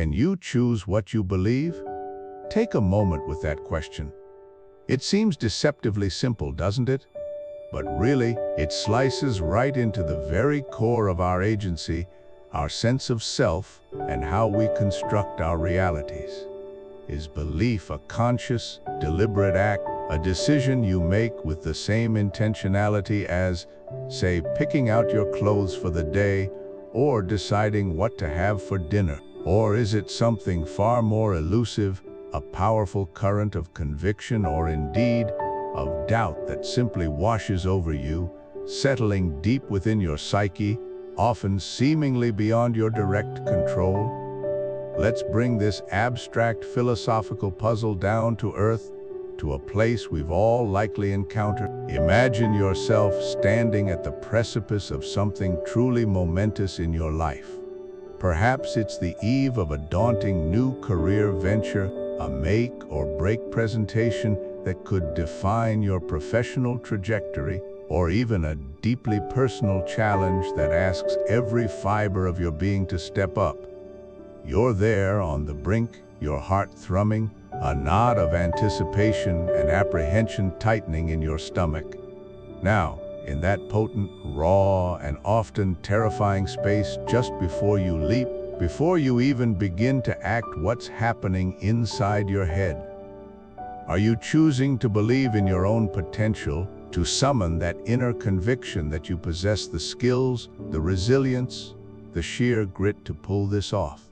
Can you choose what you believe? Take a moment with that question. It seems deceptively simple, doesn't it? But really, it slices right into the very core of our agency, our sense of self, and how we construct our realities. Is belief a conscious, deliberate act, a decision you make with the same intentionality as, say, picking out your clothes for the day or deciding what to have for dinner? Or is it something far more elusive, a powerful current of conviction or indeed of doubt that simply washes over you, settling deep within your psyche, often seemingly beyond your direct control? Let's bring this abstract philosophical puzzle down to earth, to a place we've all likely encountered. Imagine yourself standing at the precipice of something truly momentous in your life. Perhaps it's the eve of a daunting new career venture, a make or break presentation that could define your professional trajectory, or even a deeply personal challenge that asks every fiber of your being to step up. You're there on the brink, your heart thrumming, a knot of anticipation and apprehension tightening in your stomach. Now, in that potent, raw, and often terrifying space just before you leap, before you even begin to act, what's happening inside your head? Are you choosing to believe in your own potential, to summon that inner conviction that you possess the skills, the resilience, the sheer grit to pull this off?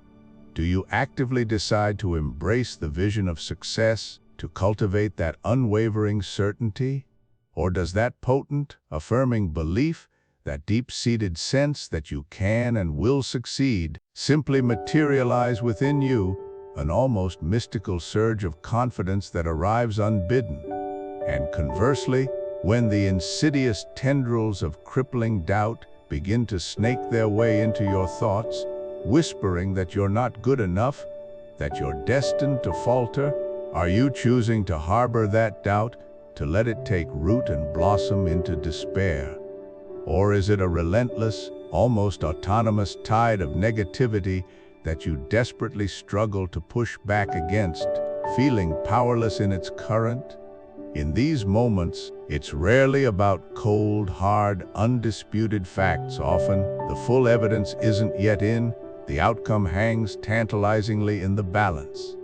Do you actively decide to embrace the vision of success, to cultivate that unwavering certainty? Or does that potent, affirming belief, that deep-seated sense that you can and will succeed, simply materialize within you, an almost mystical surge of confidence that arrives unbidden? And conversely, when the insidious tendrils of crippling doubt begin to snake their way into your thoughts, whispering that you're not good enough, that you're destined to falter, are you choosing to harbor that doubt, to let it take root and blossom into despair? Or is it a relentless, almost autonomous tide of negativity that you desperately struggle to push back against, feeling powerless in its current? In these moments, it's rarely about cold, hard, undisputed facts. Often, the full evidence isn't yet in, the outcome hangs tantalizingly in the balance.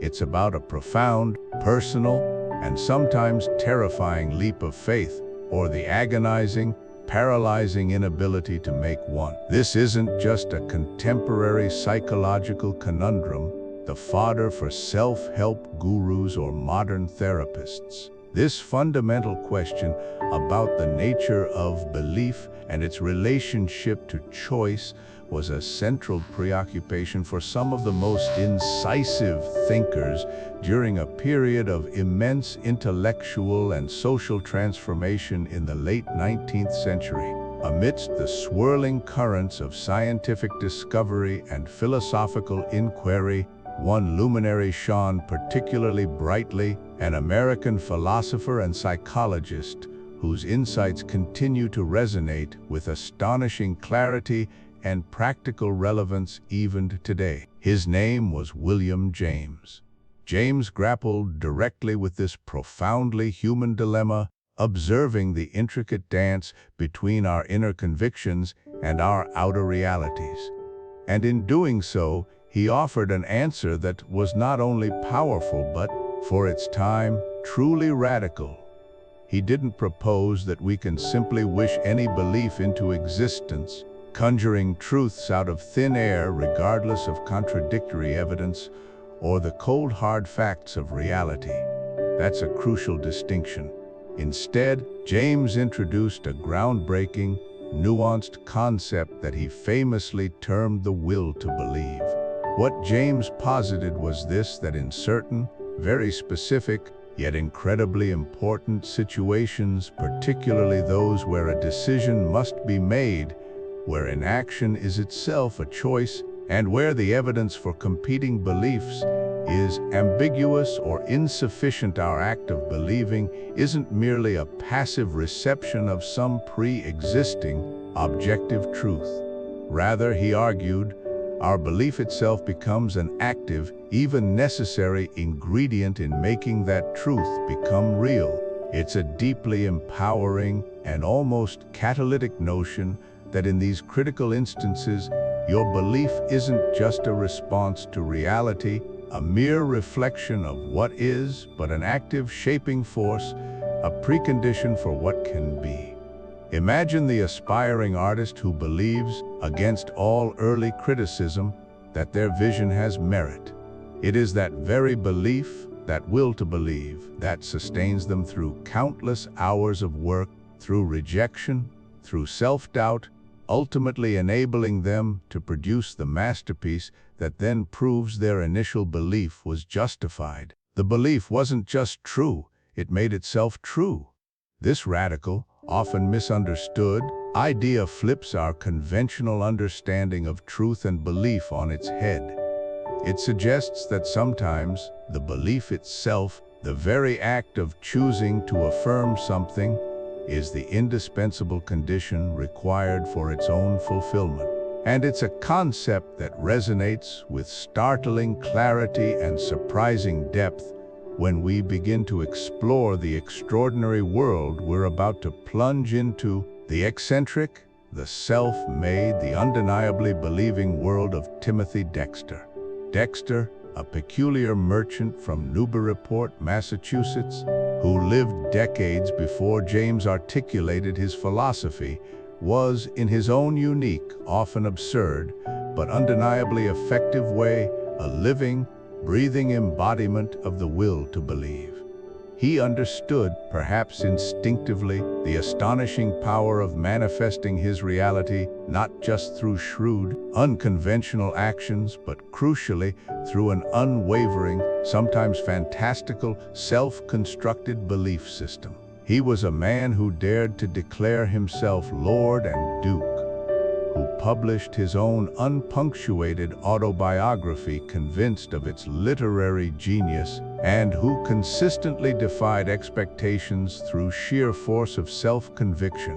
It's about a profound, personal, and sometimes terrifying leap of faith, or the agonizing, paralyzing inability to make one. This isn't just a contemporary psychological conundrum, the fodder for self-help gurus or modern therapists. This fundamental question about the nature of belief and its relationship to choice was a central preoccupation for some of the most incisive thinkers during a period of immense intellectual and social transformation in the late 19th century. Amidst the swirling currents of scientific discovery and philosophical inquiry, one luminary shone particularly brightly, an American philosopher and psychologist whose insights continue to resonate with astonishing clarity and practical relevance even today. His name was William James. James grappled directly with this profoundly human dilemma, observing the intricate dance between our inner convictions and our outer realities. And in doing so, he offered an answer that was not only powerful but, for its time, truly radical. He didn't propose that we can simply wish any belief into existence, conjuring truths out of thin air regardless of contradictory evidence or the cold hard facts of reality. That's a crucial distinction. Instead, James introduced a groundbreaking, nuanced concept that he famously termed the will to believe. What James posited was this: that in certain, very specific, yet incredibly important situations, particularly those where a decision must be made, where inaction is itself a choice, and where the evidence for competing beliefs is ambiguous or insufficient, our act of believing isn't merely a passive reception of some pre-existing objective truth. Rather, he argued, our belief itself becomes an active, even necessary ingredient in making that truth become real. It's a deeply empowering and almost catalytic notion that in these critical instances, your belief isn't just a response to reality, a mere reflection of what is, but an active shaping force, a precondition for what can be. Imagine the aspiring artist who believes, against all early criticism, that their vision has merit. It is that very belief, that will to believe, that sustains them through countless hours of work, through rejection, through self-doubt, ultimately enabling them to produce the masterpiece that then proves their initial belief was justified. The belief wasn't just true, it made itself true. This radical, often misunderstood, idea flips our conventional understanding of truth and belief on its head. It suggests that sometimes the belief itself, the very act of choosing to affirm something, is the indispensable condition required for its own fulfillment. And it's a concept that resonates with startling clarity and surprising depth when we begin to explore the extraordinary world we're about to plunge into, the eccentric, the self-made, the undeniably believing world of Timothy Dexter. Dexter, a peculiar merchant from Newburyport, Massachusetts, who lived decades before James articulated his philosophy, was, in his own unique, often absurd, but undeniably effective way, a living, breathing embodiment of the will to believe. He understood, perhaps instinctively, the astonishing power of manifesting his reality not just through shrewd, unconventional actions, but crucially through an unwavering, sometimes fantastical, self-constructed belief system. He was a man who dared to declare himself Lord and Duke, who published his own unpunctuated autobiography convinced of its literary genius, and who consistently defied expectations through sheer force of self-conviction.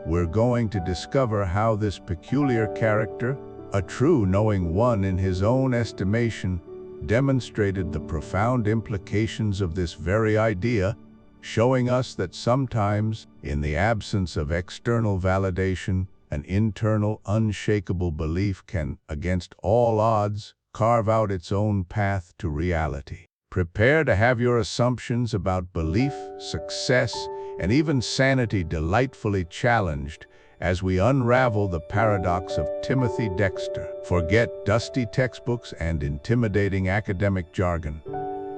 We're going to discover how this peculiar character, a true knowing one in his own estimation, demonstrated the profound implications of this very idea, showing us that sometimes, in the absence of external validation, an internal, unshakable belief can, against all odds, carve out its own path to reality. Prepare to have your assumptions about belief, success, and even sanity delightfully challenged as we unravel the paradox of Timothy Dexter. Forget dusty textbooks and intimidating academic jargon.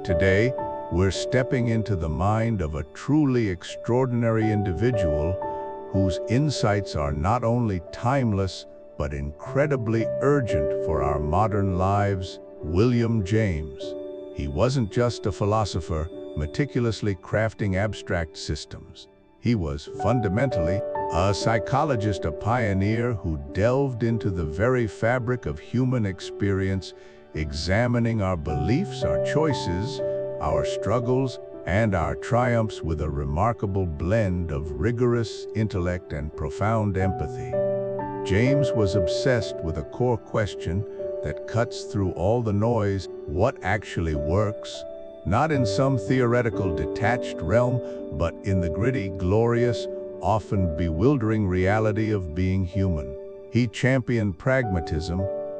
Today, we're stepping into the mind of a truly extraordinary individual whose insights are not only timeless, but incredibly urgent for our modern lives, William James. He wasn't just a philosopher, meticulously crafting abstract systems. He was fundamentally a psychologist, a pioneer who delved into the very fabric of human experience, examining our beliefs, our choices, our struggles, and our triumphs with a remarkable blend of rigorous intellect and profound empathy. James was obsessed with a core question that cuts through all the noise: what actually works? Not in some theoretical detached realm, but in the gritty, glorious, often bewildering reality of being human. He championed pragmatism,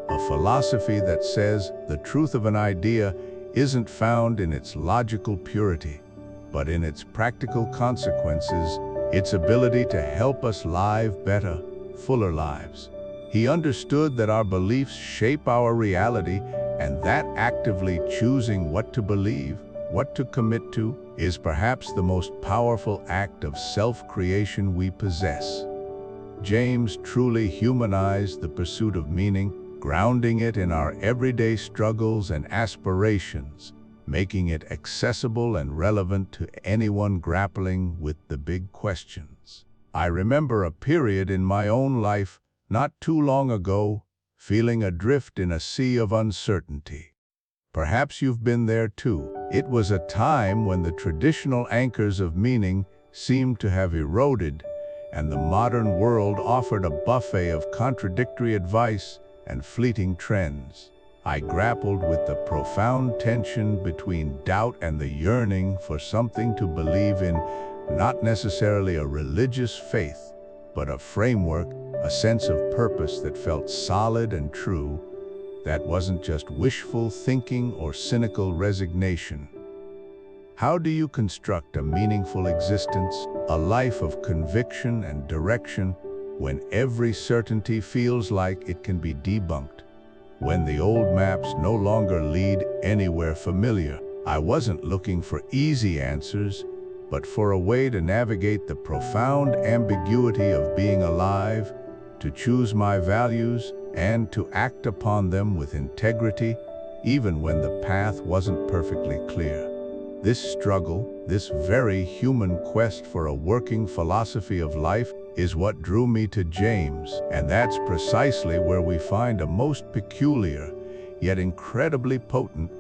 a philosophy that says the truth of an idea isn't found in its logical purity, but in its practical consequences, its ability to help us live better, fuller lives. He understood that our beliefs shape our reality, and that actively choosing what to believe, what to commit to, is perhaps the most powerful act of self-creation we possess. James truly humanized the pursuit of meaning, grounding it in our everyday struggles and aspirations, making it accessible and relevant to anyone grappling with the big questions. I remember a period in my own life, not too long ago, feeling adrift in a sea of uncertainty. Perhaps you've been there too. It was a time when the traditional anchors of meaning seemed to have eroded, and the modern world offered a buffet of contradictory advice, and fleeting trends. I grappled with the profound tension between doubt and the yearning for something to believe in, not necessarily a religious faith, but a framework, a sense of purpose that felt solid and true, that wasn't just wishful thinking or cynical resignation. How do you construct a meaningful existence, a life of conviction and direction, when every certainty feels like it can be debunked? When the old maps no longer lead anywhere familiar? I wasn't looking for easy answers, but for a way to navigate the profound ambiguity of being alive, to choose my values, and to act upon them with integrity, even when the path wasn't perfectly clear. This struggle, this very human quest for a working philosophy of life, is what drew me to James, and that's precisely where we find a most peculiar, yet incredibly potent,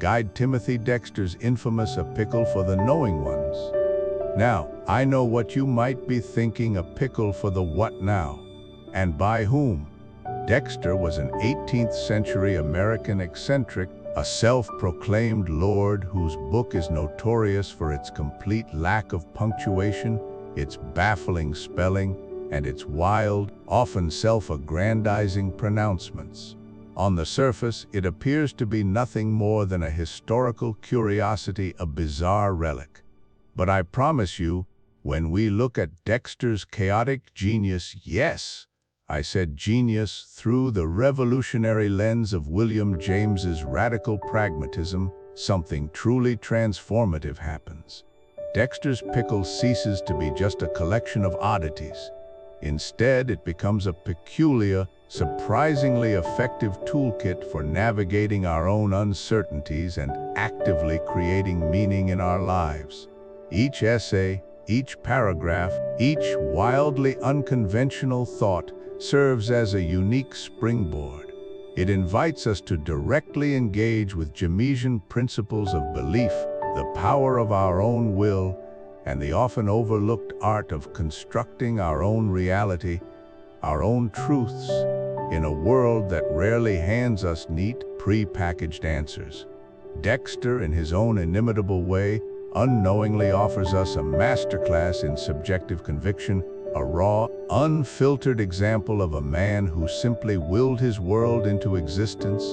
guide: Timothy Dexter's infamous A Pickle for the Knowing Ones. Now, I know what you might be thinking: a pickle for the what now? And by whom? Dexter was an 18th century American eccentric, a self-proclaimed lord whose book is notorious for its complete lack of punctuation, its baffling spelling, and its wild, often self-aggrandizing pronouncements. On the surface, it appears to be nothing more than a historical curiosity, a bizarre relic. But I promise you, when we look at Dexter's chaotic genius, yes, I said genius, through the revolutionary lens of William James's radical pragmatism, something truly transformative happens. Dexter's Pickle ceases to be just a collection of oddities. Instead, it becomes a peculiar, surprisingly effective toolkit for navigating our own uncertainties and actively creating meaning in our lives. Each essay, each paragraph, each wildly unconventional thought serves as a unique springboard. It invites us to directly engage with Jamesian principles of belief, the power of our own will, and the often overlooked art of constructing our own reality, our own truths, in a world that rarely hands us neat, pre-packaged answers. Dexter, in his own inimitable way, unknowingly offers us a masterclass in subjective conviction, a raw, unfiltered example of a man who simply willed his world into existence,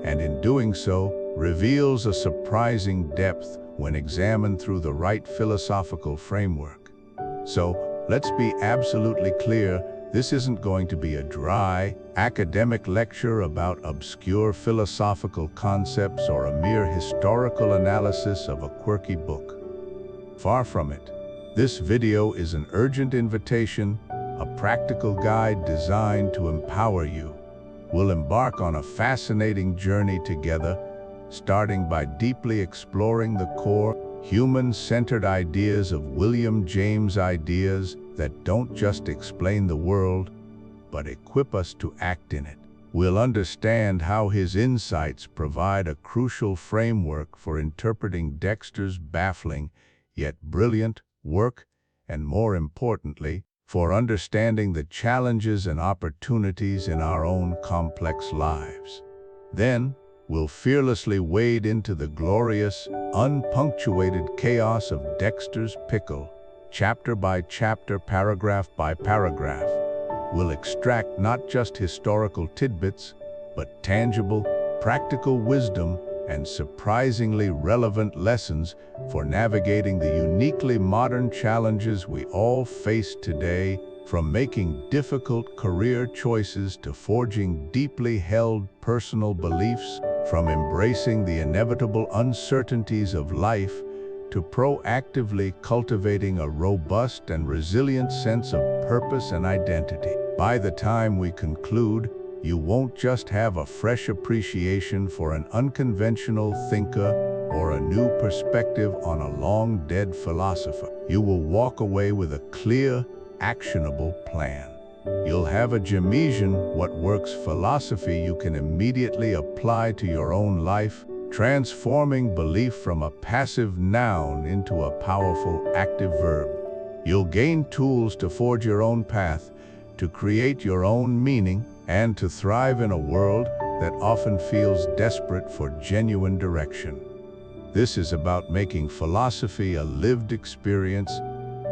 and in doing so, reveals a surprising depth when examined through the right philosophical framework. So, let's be absolutely clear, this isn't going to be a dry, academic lecture about obscure philosophical concepts or a mere historical analysis of a quirky book. Far from it. This video is an urgent invitation, a practical guide designed to empower you. We'll embark on a fascinating journey together, starting by deeply exploring the core, human-centered ideas of William James, ideas that don't just explain the world, but equip us to act in it. We'll understand how his insights provide a crucial framework for interpreting Dexter's baffling, yet brilliant, work, and more importantly, for understanding the challenges and opportunities in our own complex lives. Then, we'll fearlessly wade into the glorious, unpunctuated chaos of Dexter's Pickle, chapter by chapter, paragraph by paragraph. We'll extract not just historical tidbits, but tangible, practical wisdom and surprisingly relevant lessons for navigating the uniquely modern challenges we all face today, from making difficult career choices to forging deeply held personal beliefs, from embracing the inevitable uncertainties of life to proactively cultivating a robust and resilient sense of purpose and identity. By the time we conclude, you won't just have a fresh appreciation for an unconventional thinker or a new perspective on a long-dead philosopher. You will walk away with a clear, actionable plan. You'll have a Jamesian what works philosophy you can immediately apply to your own life, transforming belief from a passive noun into a powerful active verb. You'll gain tools to forge your own path, to create your own meaning, and to thrive in a world that often feels desperate for genuine direction. This is about making philosophy a lived experience,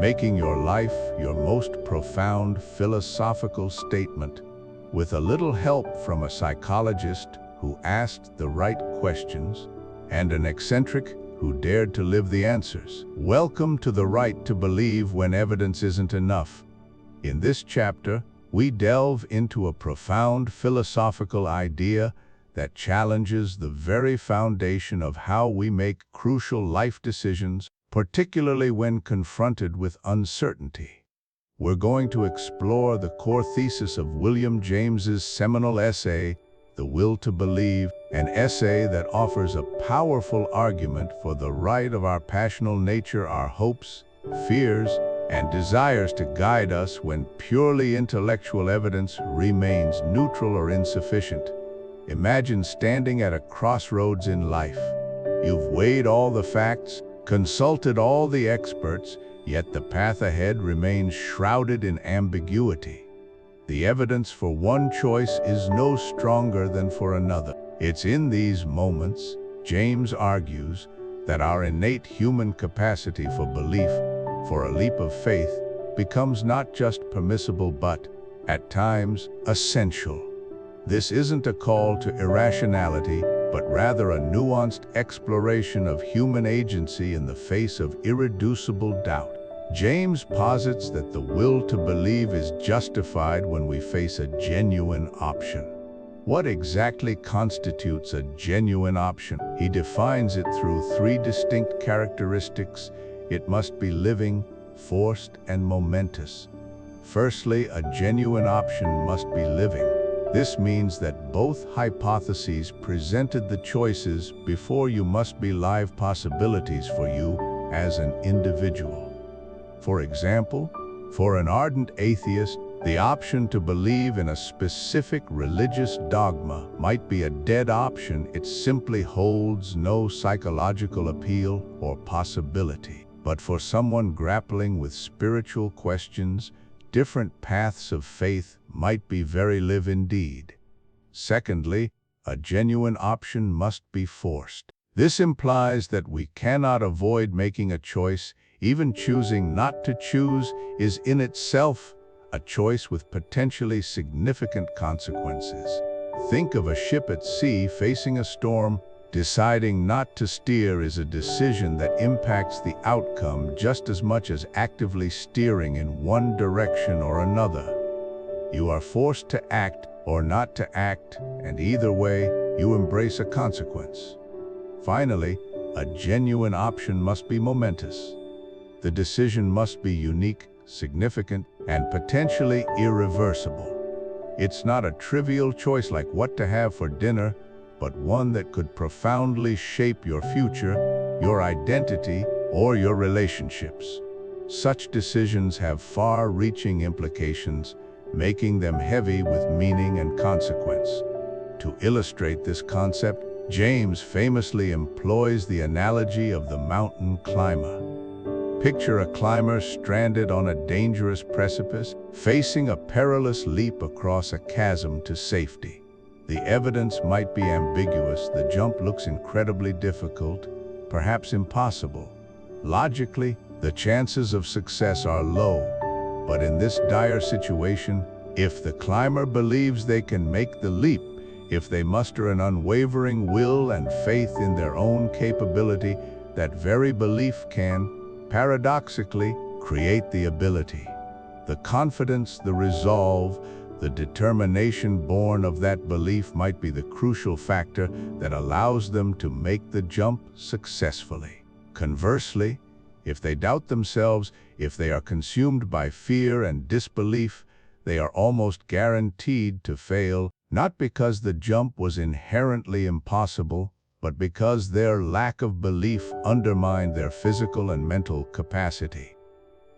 making your life your most profound philosophical statement, with a little help from a psychologist who asked the right questions and an eccentric who dared to live the answers. Welcome to the right to believe when evidence isn't enough. In this chapter, we delve into a profound philosophical idea that challenges the very foundation of how we make crucial life decisions, particularly when confronted with uncertainty. We're going to explore the core thesis of William James's seminal essay, The Will to Believe, an essay that offers a powerful argument for the right of our passional nature, our hopes, fears, and desires to guide us when purely intellectual evidence remains neutral or insufficient. Imagine standing at a crossroads in life. You've weighed all the facts, consulted all the experts, yet the path ahead remains shrouded in ambiguity. The evidence for one choice is no stronger than for another. It's in these moments, James argues, that our innate human capacity for belief, for a leap of faith, becomes not just permissible but, at times, essential. This isn't a call to irrationality, but rather a nuanced exploration of human agency in the face of irreducible doubt. James posits that the will to believe is justified when we face a genuine option. What exactly constitutes a genuine option? He defines it through three distinct characteristics. It must be living, forced, and momentous. Firstly, a genuine option must be living. This means that both hypotheses presented the choices before you must be live possibilities for you as an individual. For example, for an ardent atheist, the option to believe in a specific religious dogma might be a dead option. It simply holds no psychological appeal or possibility. But for someone grappling with spiritual questions, different paths of faith might be very live indeed. Secondly, a genuine option must be forced. This implies that we cannot avoid making a choice. Even choosing not to choose is in itself a choice with potentially significant consequences. Think of a ship at sea facing a storm. Deciding not to steer is a decision that impacts the outcome just as much as actively steering in one direction or another. You are forced to act or not to act, and either way, you embrace a consequence. Finally, a genuine option must be momentous. The decision must be unique, significant, and potentially irreversible. It's not a trivial choice like what to have for dinner, but one that could profoundly shape your future, your identity, or your relationships. Such decisions have far-reaching implications, making them heavy with meaning and consequence. To illustrate this concept, James famously employs the analogy of the mountain climber. Picture a climber stranded on a dangerous precipice, facing a perilous leap across a chasm to safety. The evidence might be ambiguous. The jump looks incredibly difficult, perhaps impossible. Logically, the chances of success are low. But in this dire situation, if the climber believes they can make the leap, if they muster an unwavering will and faith in their own capability, that very belief can, paradoxically, create the ability. The confidence, the resolve, the determination born of that belief might be the crucial factor that allows them to make the jump successfully. Conversely, if they doubt themselves, if they are consumed by fear and disbelief, they are almost guaranteed to fail, not because the jump was inherently impossible, but because their lack of belief undermined their physical and mental capacity.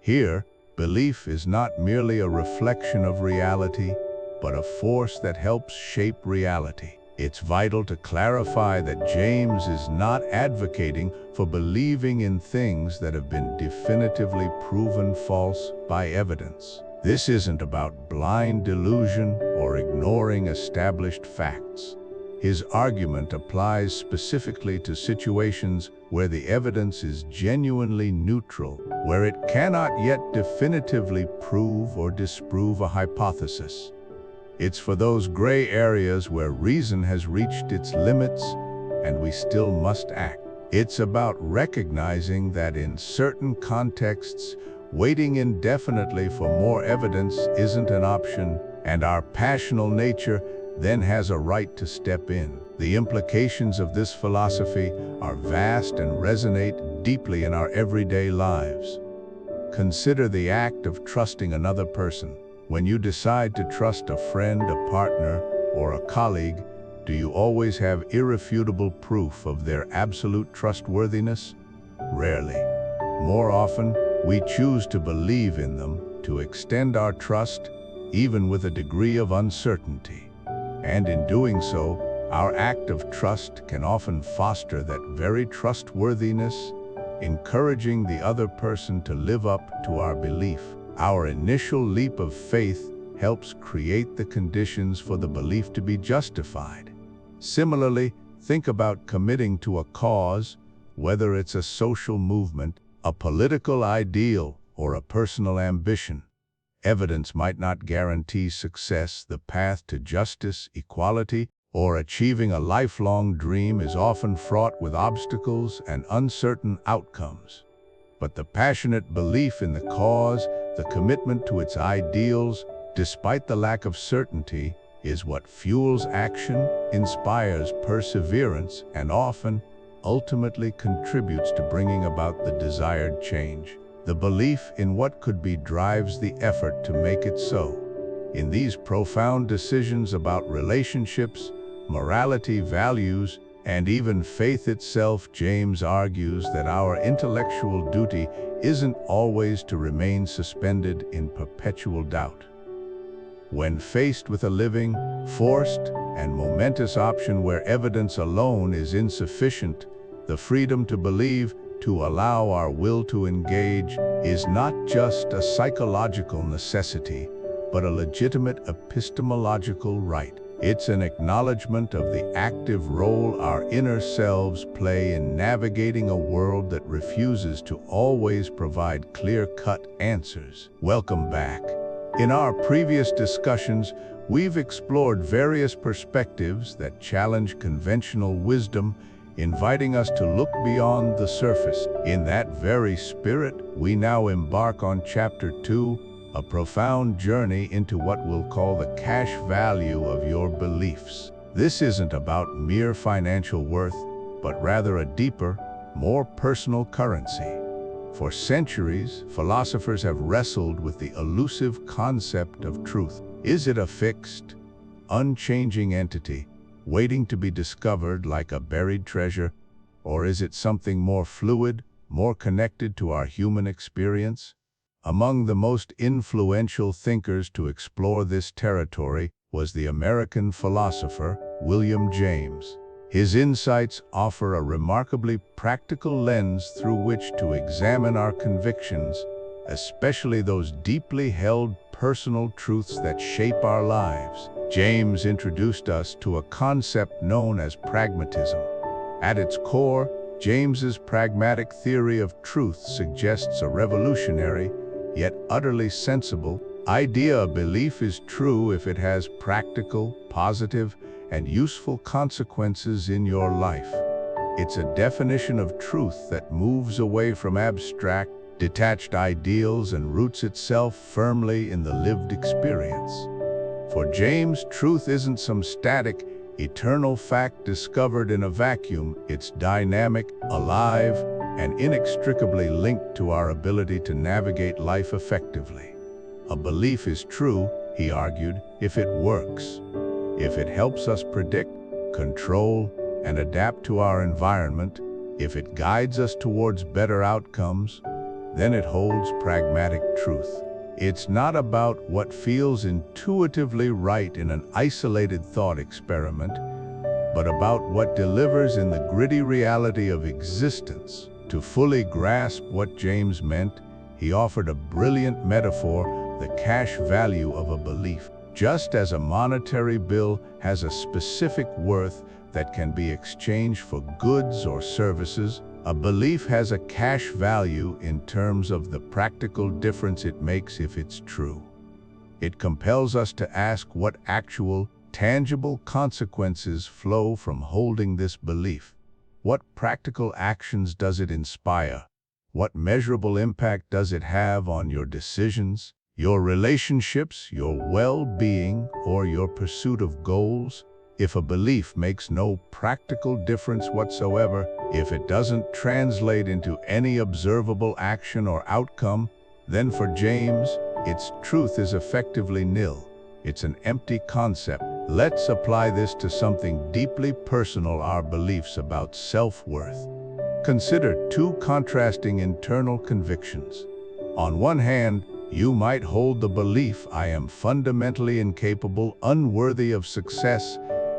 Here, belief is not merely a reflection of reality, but a force that helps shape reality. It's vital to clarify that James is not advocating for believing in things that have been definitively proven false by evidence. This isn't about blind delusion or or ignoring established facts. His argument applies specifically to situations where the evidence is genuinely neutral, where it cannot yet definitively prove or disprove a hypothesis. It's for those gray areas where reason has reached its limits and we still must act. It's about recognizing that in certain contexts, waiting indefinitely for more evidence isn't an option, and our passional nature then has a right to step in. The implications of this philosophy are vast and resonate deeply in our everyday lives. Consider the act of trusting another person. When you decide to trust a friend, a partner, or a colleague, do you always have irrefutable proof of their absolute trustworthiness? Rarely. More often, we choose to believe in them, to extend our trust, even with a degree of uncertainty. And in doing so, our act of trust can often foster that very trustworthiness, encouraging the other person to live up to our belief. Our initial leap of faith helps create the conditions for the belief to be justified. Similarly, think about committing to a cause, whether it's a social movement, a political ideal, or a personal ambition. Evidence might not guarantee success. The path to justice, equality, or achieving a lifelong dream is often fraught with obstacles and uncertain outcomes. But the passionate belief in the cause, the commitment to its ideals, despite the lack of certainty, is what fuels action, inspires perseverance, and often, ultimately contributes to bringing about the desired change. The belief in what could be drives the effort to make it so. In these profound decisions about relationships, morality, values, and even faith itself, James argues that our intellectual duty isn't always to remain suspended in perpetual doubt. When faced with a living, forced, and momentous option where evidence alone is insufficient, the freedom to believe, to allow our will to engage, is not just a psychological necessity, but a legitimate epistemological right. It's an acknowledgement of the active role our inner selves play in navigating a world that refuses to always provide clear-cut answers. Welcome back. In our previous discussions, we've explored various perspectives that challenge conventional wisdom, inviting us to look beyond the surface. In that very spirit, we now embark on Chapter 2, a profound journey into what we'll call the cash value of your beliefs. This isn't about mere financial worth, but rather a deeper, more personal currency. For centuries, philosophers have wrestled with the elusive concept of truth. Is it a fixed, unchanging entity, waiting to be discovered like a buried treasure, or is it something more fluid, more connected to our human experience? Among the most influential thinkers to explore this territory was the American philosopher William James. His insights offer a remarkably practical lens through which to examine our convictions, especially those deeply held personal truths that shape our lives. James introduced us to a concept known as pragmatism. At its core, James's pragmatic theory of truth suggests a revolutionary, yet utterly sensible, idea. A belief is true if it has practical, positive, and useful consequences in your life. It's a definition of truth that moves away from abstract, detached ideals and roots itself firmly in the lived experience. For James, truth isn't some static, eternal fact discovered in a vacuum. It's dynamic, alive, and inextricably linked to our ability to navigate life effectively. A belief is true, he argued, if it works. If it helps us predict, control, and adapt to our environment, if it guides us towards better outcomes, then it holds pragmatic truth. It's not about what feels intuitively right in an isolated thought experiment, but about what delivers in the gritty reality of existence. To fully grasp what James meant, he offered a brilliant metaphor: the cash value of a belief. Just as a monetary bill has a specific worth that can be exchanged for goods or services, a belief has a cash value in terms of the practical difference it makes if it's true. It compels us to ask what actual, tangible consequences flow from holding this belief. What practical actions does it inspire? What measurable impact does it have on your decisions, your relationships, your well-being, or your pursuit of goals? If a belief makes no practical difference whatsoever, if it doesn't translate into any observable action or outcome, then for James, its truth is effectively nil. It's an empty concept. Let's apply this to something deeply personal: our beliefs about self-worth. Consider two contrasting internal convictions. On one hand, you might hold the belief, I am fundamentally incapable, unworthy of success,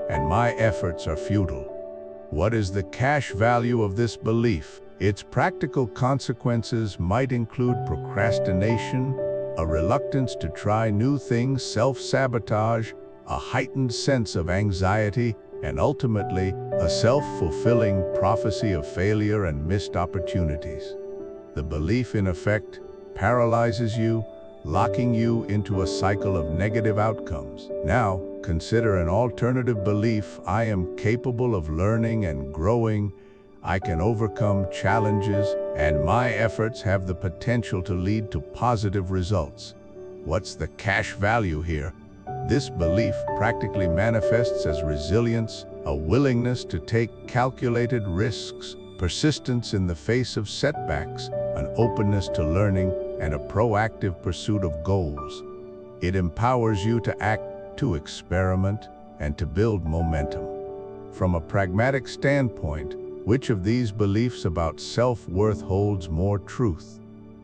and my efforts are futile. What is the cash value of this belief? Its practical consequences might include procrastination, a reluctance to try new things, self-sabotage, a heightened sense of anxiety, and ultimately, a self-fulfilling prophecy of failure and missed opportunities. The belief, in effect, paralyzes you, locking you into a cycle of negative outcomes. Now, consider an alternative belief: I am capable of learning and growing, I can overcome challenges, and my efforts have the potential to lead to positive results. What's the cash value here? This belief practically manifests as resilience, a willingness to take calculated risks, persistence in the face of setbacks, an openness to learning, and a proactive pursuit of goals. It empowers you to act, to experiment, and to build momentum. From a pragmatic standpoint, which of these beliefs about self-worth holds more truth?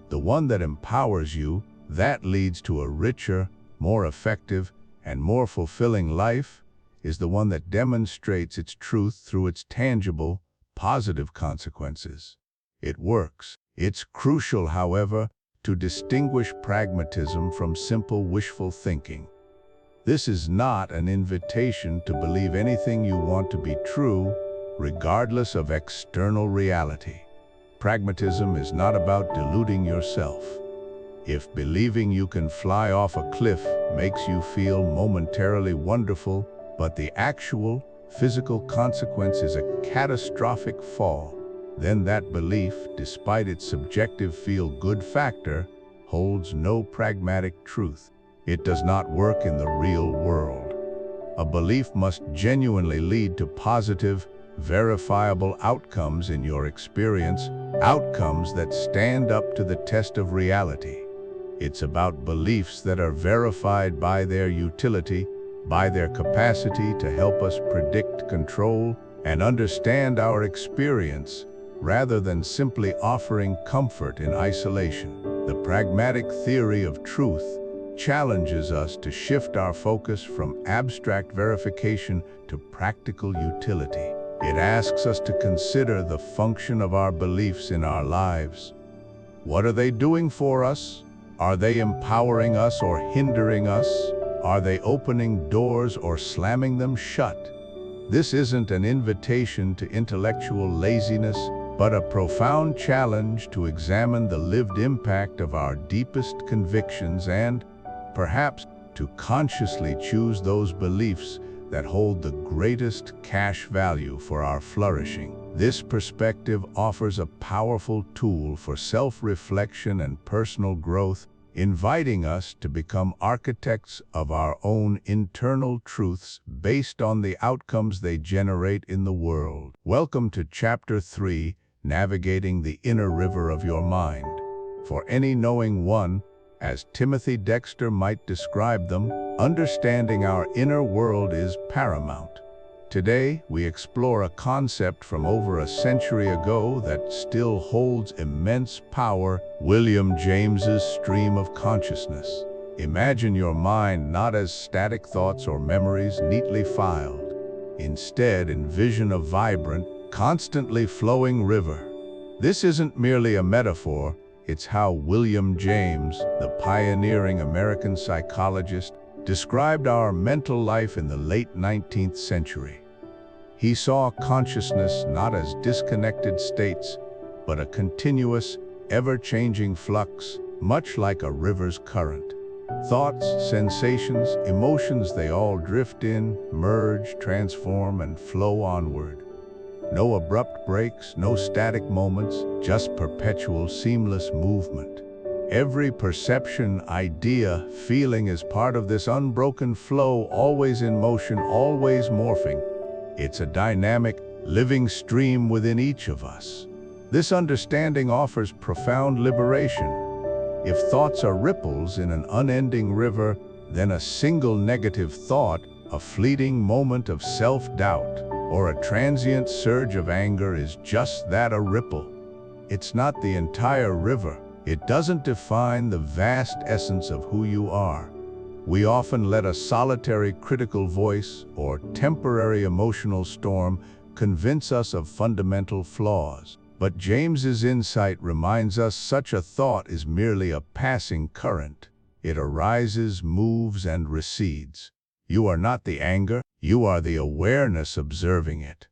The one that empowers you, that leads to a richer, more effective, and more fulfilling life, is the one that demonstrates its truth through its tangible, positive consequences. It works. It's crucial, however, to distinguish pragmatism from simple wishful thinking. This is not an invitation to believe anything you want to be true, regardless of external reality. Pragmatism is not about deluding yourself. If believing you can fly off a cliff makes you feel momentarily wonderful, but the actual, physical consequence is a catastrophic fall, then that belief, despite its subjective feel-good factor, holds no pragmatic truth. It does not work in the real world. A belief must genuinely lead to positive, verifiable outcomes in your experience, outcomes that stand up to the test of reality. It's about beliefs that are verified by their utility, by their capacity to help us predict, control, and understand our experience, rather than simply offering comfort in isolation. The pragmatic theory of truth challenges us to shift our focus from abstract verification to practical utility. It asks us to consider the function of our beliefs in our lives. What are they doing for us? Are they empowering us or hindering us? Are they opening doors or slamming them shut? This isn't an invitation to intellectual laziness, but a profound challenge to examine the lived impact of our deepest convictions and, perhaps, to consciously choose those beliefs that hold the greatest cash value for our flourishing. This perspective offers a powerful tool for self-reflection and personal growth, inviting us to become architects of our own internal truths based on the outcomes they generate in the world. Welcome to Chapter 3, Navigating the Inner River of Your Mind. For any knowing one, as Timothy Dexter might describe them, understanding our inner world is paramount. Today, we explore a concept from over a century ago that still holds immense power: William James's stream of consciousness. Imagine your mind not as static thoughts or memories neatly filed. Instead, envision a vibrant, constantly flowing river. This isn't merely a metaphor, it's how William James, the pioneering American psychologist, described our mental life in the late 19th century. He saw consciousness not as disconnected states, but a continuous, ever-changing flux, much like a river's current. Thoughts, sensations, emotions, they all drift in, merge, transform, and flow onward. No abrupt breaks, no static moments, just perpetual, seamless movement. Every perception, idea, feeling is part of this unbroken flow, always in motion, always morphing. It's a dynamic, living stream within each of us. This understanding offers profound liberation. If thoughts are ripples in an unending river, then a single negative thought, a fleeting moment of self-doubt, or a transient surge of anger is just that, a ripple. It's not the entire river. It doesn't define the vast essence of who you are. We often let a solitary critical voice or temporary emotional storm convince us of fundamental flaws. But James's insight reminds us such a thought is merely a passing current. It arises, moves, and recedes. You are not the anger, you are the awareness observing it.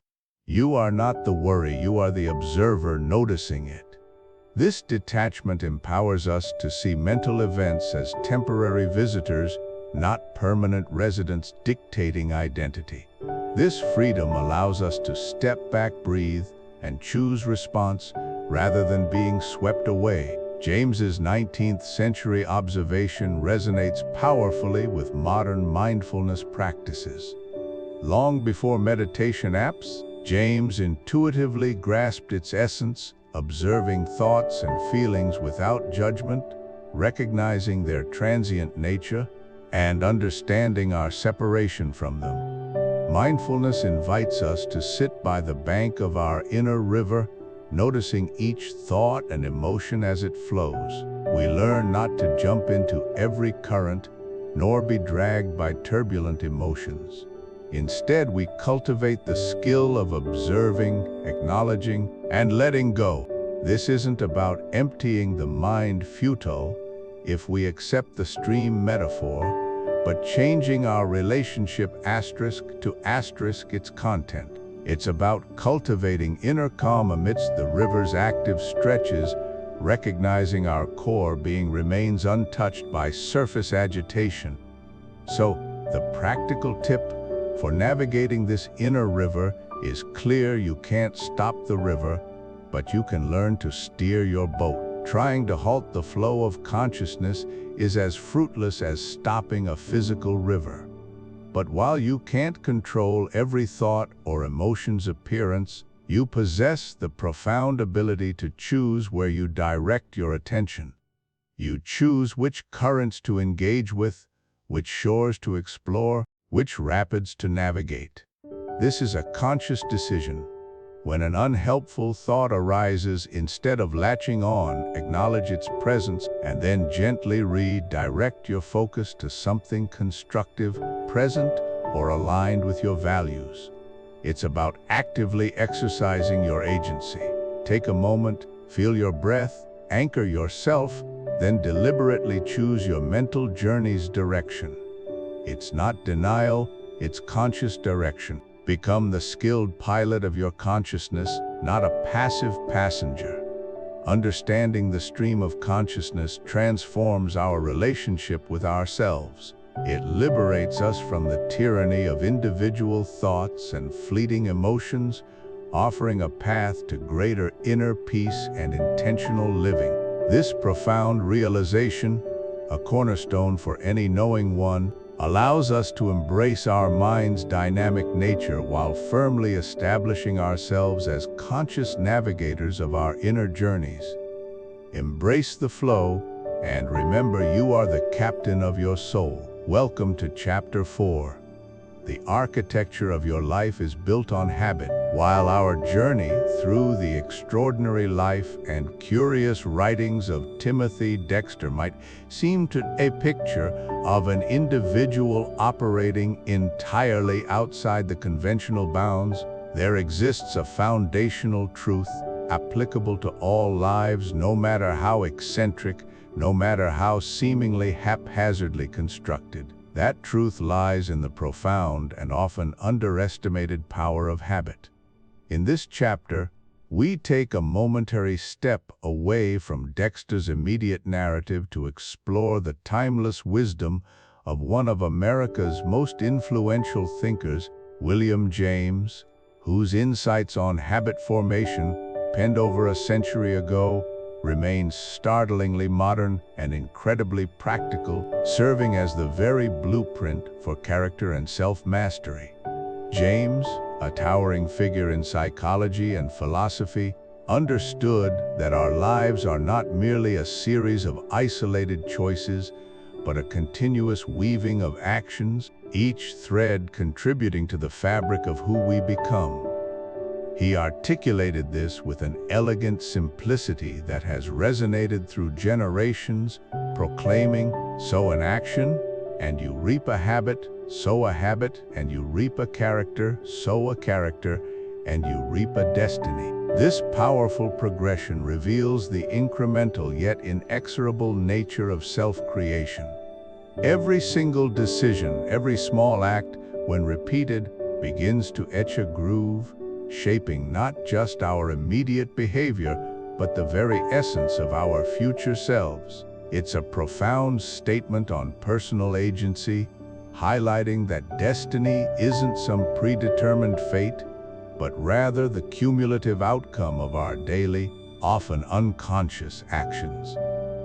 You are not the worry, you are the observer noticing it. This detachment empowers us to see mental events as temporary visitors, not permanent residents dictating identity. This freedom allows us to step back, breathe, and choose response rather than being swept away. James's 19th century observation resonates powerfully with modern mindfulness practices. Long before meditation apps, James intuitively grasped its essence, observing thoughts and feelings without judgment, recognizing their transient nature, and understanding our separation from them. Mindfulness invites us to sit by the bank of our inner river, noticing each thought and emotion as it flows. We learn not to jump into every current, nor be dragged by turbulent emotions. Instead, we cultivate the skill of observing, acknowledging, and letting go. This isn't about emptying the mind futile, if we accept the stream metaphor, but changing our relationship asterisk to asterisk its content. It's about cultivating inner calm amidst the river's active stretches, recognizing our core being remains untouched by surface agitation. So, the practical tip for navigating this inner river is clear: you can't stop the river, but you can learn to steer your boat. Trying to halt the flow of consciousness is as fruitless as stopping a physical river. But while you can't control every thought or emotion's appearance, you possess the profound ability to choose where you direct your attention. You choose which currents to engage with, which shores to explore, which rapids to navigate. This is a conscious decision. When an unhelpful thought arises, instead of latching on, acknowledge its presence and then gently redirect your focus to something constructive, present, or aligned with your values. It's about actively exercising your agency. Take a moment, feel your breath, anchor yourself, then deliberately choose your mental journey's direction. It's not denial, it's conscious direction. Become the skilled pilot of your consciousness, not a passive passenger. Understanding the stream of consciousness transforms our relationship with ourselves. It liberates us from the tyranny of individual thoughts and fleeting emotions, offering a path to greater inner peace and intentional living. This profound realization, a cornerstone for any knowing one, allows us to embrace our mind's dynamic nature while firmly establishing ourselves as conscious navigators of our inner journeys. Embrace the flow, and remember, you are the captain of your soul. Welcome to Chapter 4. The architecture of your life is built on habit. While our journey through the extraordinary life and curious writings of Timothy Dexter might seem to a picture of an individual operating entirely outside the conventional bounds, there exists a foundational truth applicable to all lives, no matter how eccentric, no matter how seemingly haphazardly constructed. That truth lies in the profound and often underestimated power of habit. In this chapter, we take a momentary step away from Dexter's immediate narrative to explore the timeless wisdom of one of America's most influential thinkers, William James, whose insights on habit formation, penned over a century ago, remain startlingly modern and incredibly practical, serving as the very blueprint for character and self-mastery. James, a towering figure in psychology and philosophy, understood that our lives are not merely a series of isolated choices, but a continuous weaving of actions, each thread contributing to the fabric of who we become. He articulated this with an elegant simplicity that has resonated through generations, proclaiming, "Sow an action, and you reap a habit; sow a habit, and you reap a character; sow a character, and you reap a destiny." This powerful progression reveals the incremental yet inexorable nature of self-creation. Every single decision, every small act, when repeated, begins to etch a groove, shaping not just our immediate behavior, but the very essence of our future selves. It's a profound statement on personal agency, highlighting that destiny isn't some predetermined fate, but rather the cumulative outcome of our daily, often unconscious actions.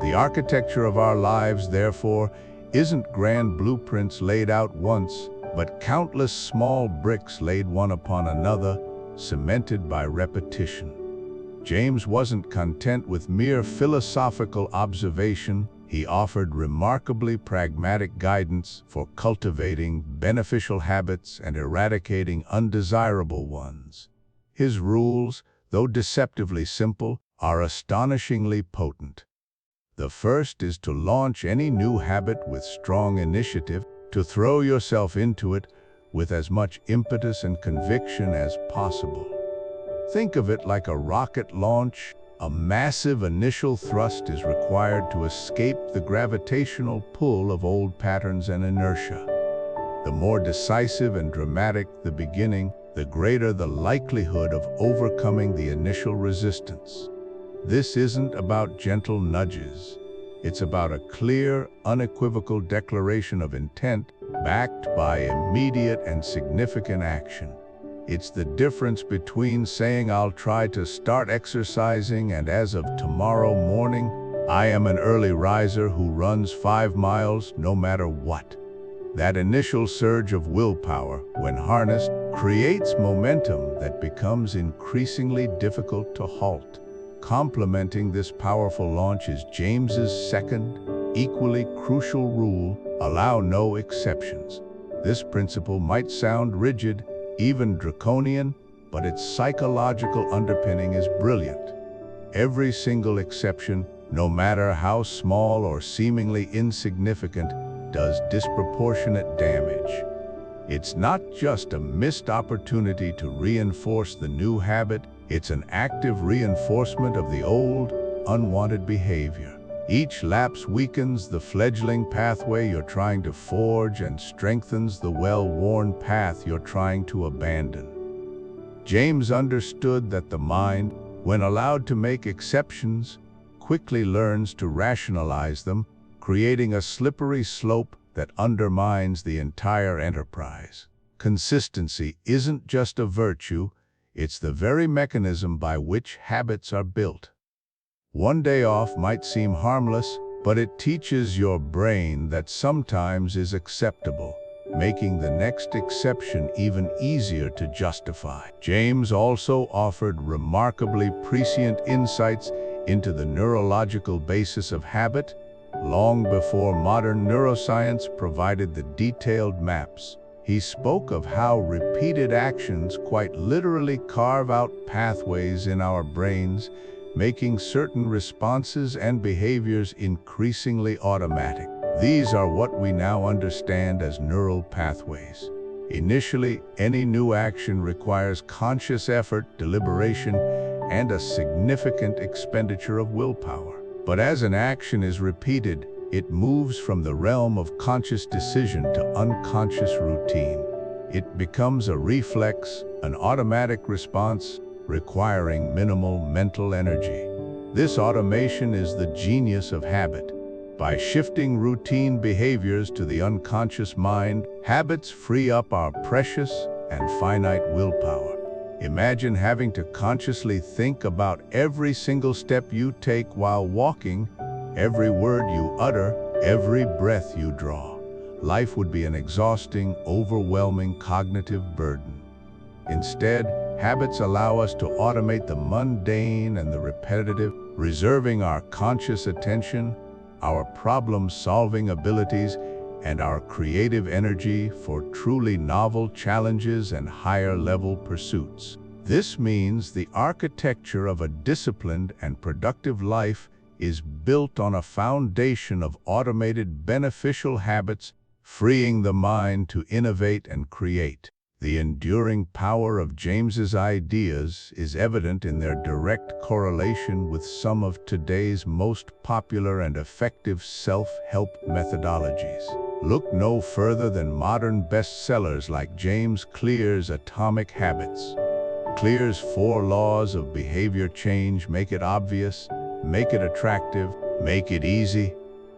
The architecture of our lives, therefore, isn't grand blueprints laid out once, but countless small bricks laid one upon another, cemented by repetition. James wasn't content with mere philosophical observation. He offered remarkably pragmatic guidance for cultivating beneficial habits and eradicating undesirable ones. His rules, though deceptively simple, are astonishingly potent. The first is to launch any new habit with strong initiative, to throw yourself into it with as much impetus and conviction as possible. Think of it like a rocket launch. A massive initial thrust is required to escape the gravitational pull of old patterns and inertia. The more decisive and dramatic the beginning, the greater the likelihood of overcoming the initial resistance. This isn't about gentle nudges. It's about a clear, unequivocal declaration of intent backed by immediate and significant action. It's the difference between saying I'll try to start exercising and as of tomorrow morning, I am an early riser who runs 5 miles no matter what. That initial surge of willpower, when harnessed, creates momentum that becomes increasingly difficult to halt. Complementing this powerful launch is James's second, equally crucial rule: allow no exceptions. This principle might sound rigid, even draconian, but its psychological underpinning is brilliant. Every single exception, no matter how small or seemingly insignificant, does disproportionate damage. It's not just a missed opportunity to reinforce the new habit, it's an active reinforcement of the old, unwanted behavior. Each lapse weakens the fledgling pathway you're trying to forge and strengthens the well-worn path you're trying to abandon. James understood that the mind, when allowed to make exceptions, quickly learns to rationalize them, creating a slippery slope that undermines the entire enterprise. Consistency isn't just a virtue, it's the very mechanism by which habits are built. One day off might seem harmless, but it teaches your brain that sometimes is acceptable, making the next exception even easier to justify. James also offered remarkably prescient insights into the neurological basis of habit, long before modern neuroscience provided the detailed maps. He spoke of how repeated actions quite literally carve out pathways in our brains, making certain responses and behaviors increasingly automatic. These are what we now understand as neural pathways. Initially, any new action requires conscious effort, deliberation, and a significant expenditure of willpower. But as an action is repeated, It moves from the realm of conscious decision to unconscious routine. It becomes a reflex, an automatic response, requiring minimal mental energy. This automation is the genius of habit. By shifting routine behaviors to the unconscious mind, habits free up our precious and finite willpower. Imagine having to consciously think about every single step you take while walking, every word you utter, every breath you draw. Life would be an exhausting, overwhelming cognitive burden. Instead, habits allow us to automate the mundane and the repetitive, reserving our conscious attention, our problem-solving abilities, and our creative energy for truly novel challenges and higher-level pursuits. This means the architecture of a disciplined and productive life is built on a foundation of automated beneficial habits, freeing the mind to innovate and create. The enduring power of James's ideas is evident in their direct correlation with some of today's most popular and effective self-help methodologies. Look no further than modern bestsellers like James Clear's Atomic Habits. Clear's 4 laws of behavior change: make it obvious, make it attractive, make it easy,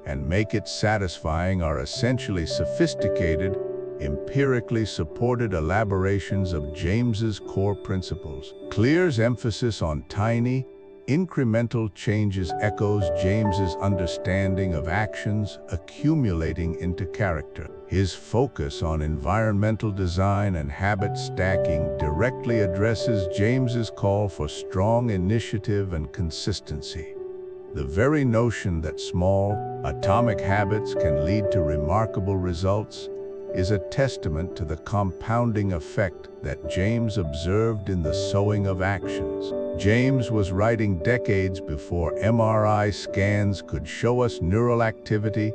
and make it satisfying are essentially sophisticated, empirically supported elaborations of James's core principles. Clear's emphasis on tiny, incremental changes echoes James's understanding of actions accumulating into character. His focus on environmental design and habit stacking directly addresses James's call for strong initiative and consistency. The very notion that small, atomic habits can lead to remarkable results is a testament to the compounding effect that James observed in the sowing of actions. James was writing decades before MRI scans could show us neural activity,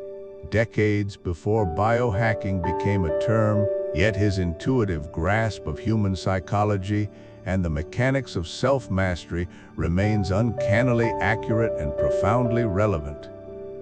decades before biohacking became a term, yet his intuitive grasp of human psychology and the mechanics of self-mastery remains uncannily accurate and profoundly relevant.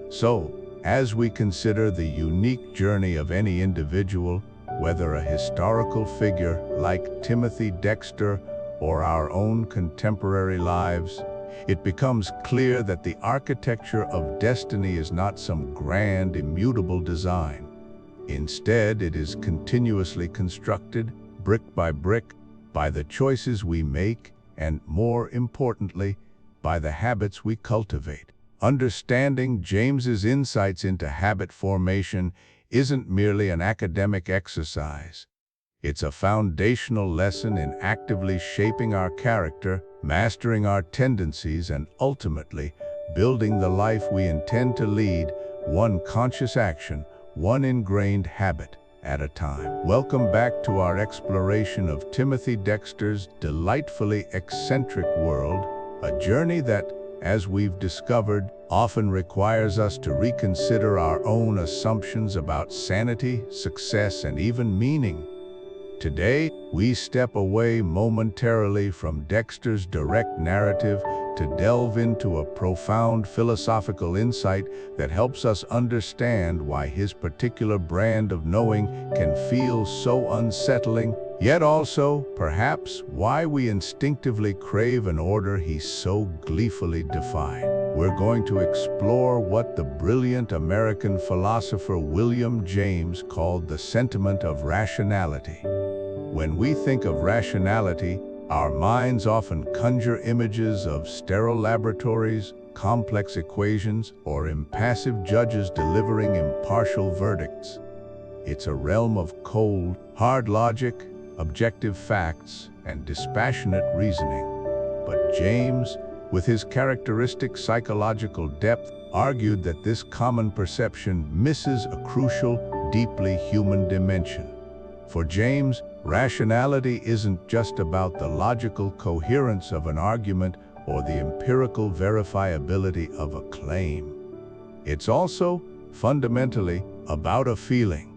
So, as we consider the unique journey of any individual, whether a historical figure like Timothy Dexter or our own contemporary lives, it becomes clear that the architecture of destiny is not some grand, immutable design. Instead, it is continuously constructed, brick by brick, by the choices we make and, more importantly, by the habits we cultivate. Understanding James's insights into habit formation isn't merely an academic exercise. It's a foundational lesson in actively shaping our character, mastering our tendencies, and ultimately building the life we intend to lead, one conscious action, one ingrained habit at a time. Welcome back to our exploration of Timothy Dexter's delightfully eccentric world, a journey that, as we've discovered, often requires us to reconsider our own assumptions about sanity, success, and even meaning. Today, we step away momentarily from Dexter's direct narrative to delve into a profound philosophical insight that helps us understand why his particular brand of knowing can feel so unsettling, yet also, perhaps, why we instinctively crave an order he so gleefully defied. We're going to explore what the brilliant American philosopher William James called the sentiment of rationality. When we think of rationality, our minds often conjure images of sterile laboratories, complex equations, or impassive judges delivering impartial verdicts. It's a realm of cold, hard logic, objective facts, and dispassionate reasoning. But James, with his characteristic psychological depth, argued that this common perception misses a crucial, deeply human dimension. For James, rationality isn't just about the logical coherence of an argument or the empirical verifiability of a claim. It's also, fundamentally, about a feeling.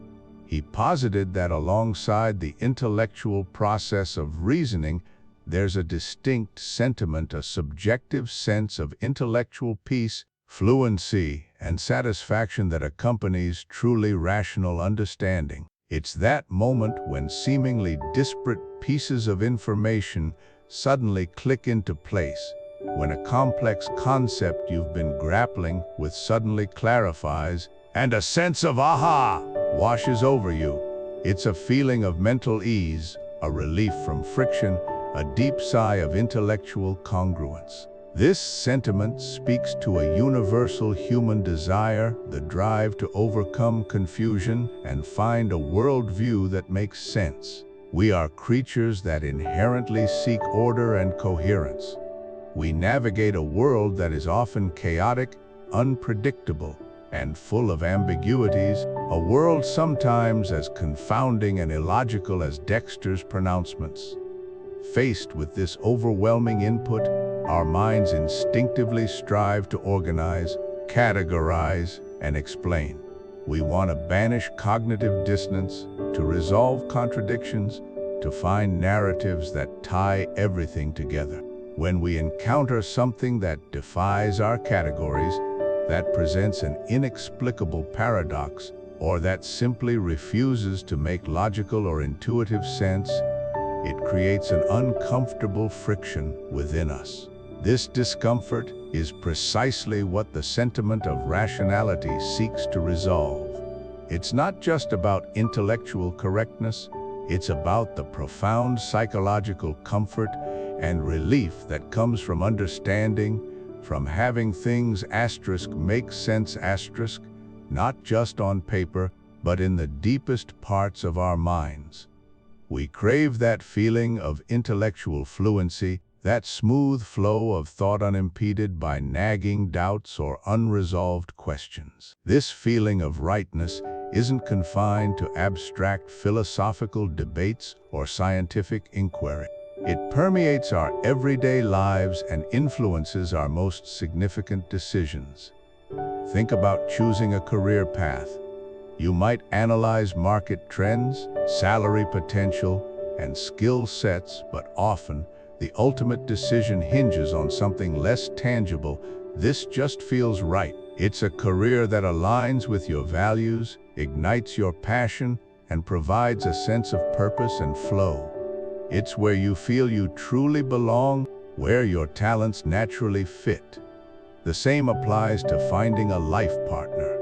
He posited that alongside the intellectual process of reasoning, there's a distinct sentiment, a subjective sense of intellectual peace, fluency, and satisfaction that accompanies truly rational understanding. It's that moment when seemingly disparate pieces of information suddenly click into place, when a complex concept you've been grappling with suddenly clarifies, and a sense of aha washes over you. It's a feeling of mental ease, a relief from friction, a deep sigh of intellectual congruence. This sentiment speaks to a universal human desire, the drive to overcome confusion and find a worldview that makes sense. We are creatures that inherently seek order and coherence. We navigate a world that is often chaotic, unpredictable, and full of ambiguities, a world sometimes as confounding and illogical as Dexter's pronouncements. Faced with this overwhelming input, our minds instinctively strive to organize, categorize, and explain. We want to banish cognitive dissonance, to resolve contradictions, to find narratives that tie everything together. When we encounter something that defies our categories, that presents an inexplicable paradox, or that simply refuses to make logical or intuitive sense, it creates an uncomfortable friction within us. This discomfort is precisely what the sentiment of rationality seeks to resolve. It's not just about intellectual correctness, it's about the profound psychological comfort and relief that comes from understanding, from having things make sense, not just on paper, but in the deepest parts of our minds. We crave that feeling of intellectual fluency, that smooth flow of thought unimpeded by nagging doubts or unresolved questions. This feeling of rightness isn't confined to abstract philosophical debates or scientific inquiry. It permeates our everyday lives and influences our most significant decisions. Think about choosing a career path. You might analyze market trends, salary potential, and skill sets, but often the ultimate decision hinges on something less tangible. This just feels right. It's a career that aligns with your values, ignites your passion, and provides a sense of purpose and flow. It's where you feel you truly belong, where your talents naturally fit. The same applies to finding a life partner.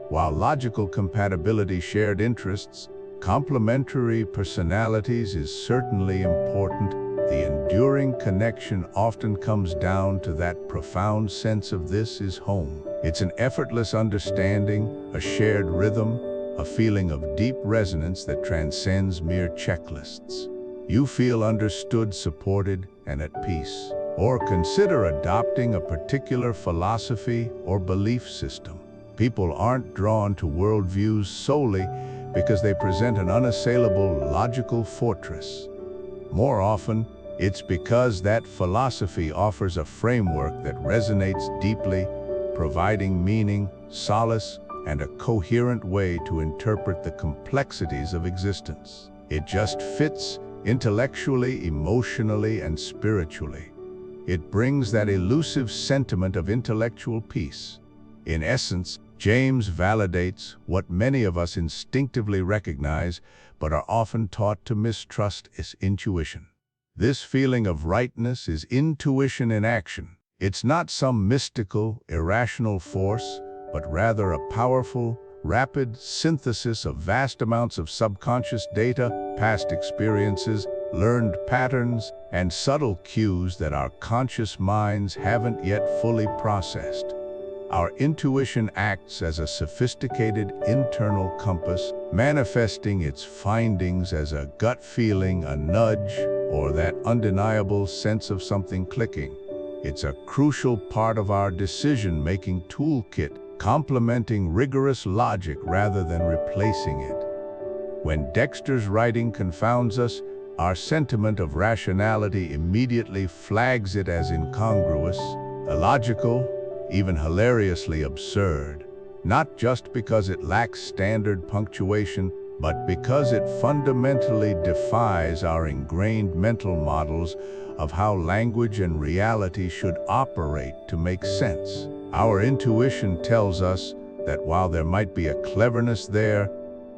While logical compatibility, shared interests, complementary personalities is certainly important, the enduring connection often comes down to that profound sense of this is home. It's an effortless understanding, a shared rhythm, a feeling of deep resonance that transcends mere checklists. You feel understood, supported, and at peace. Or consider adopting a particular philosophy or belief system. People aren't drawn to worldviews solely because they present an unassailable logical fortress. More often, it's because that philosophy offers a framework that resonates deeply, providing meaning, solace, and a coherent way to interpret the complexities of existence. It just fits intellectually, emotionally, and spiritually. It brings that elusive sentiment of intellectual peace. In essence, James validates what many of us instinctively recognize but are often taught to mistrust: is intuition. This feeling of rightness is intuition in action. It's not some mystical, irrational force, but rather a powerful, rapid synthesis of vast amounts of subconscious data, past experiences, learned patterns, and subtle cues that our conscious minds haven't yet fully processed. Our intuition acts as a sophisticated internal compass, manifesting its findings as a gut feeling, a nudge, or that undeniable sense of something clicking. It's a crucial part of our decision-making toolkit, complementing rigorous logic rather than replacing it. When Dexter's writing confounds us, our sentiment of rationality immediately flags it as incongruous, illogical, even hilariously absurd, not just because it lacks standard punctuation, but because it fundamentally defies our ingrained mental models of how language and reality should operate to make sense. Our intuition tells us that while there might be a cleverness there,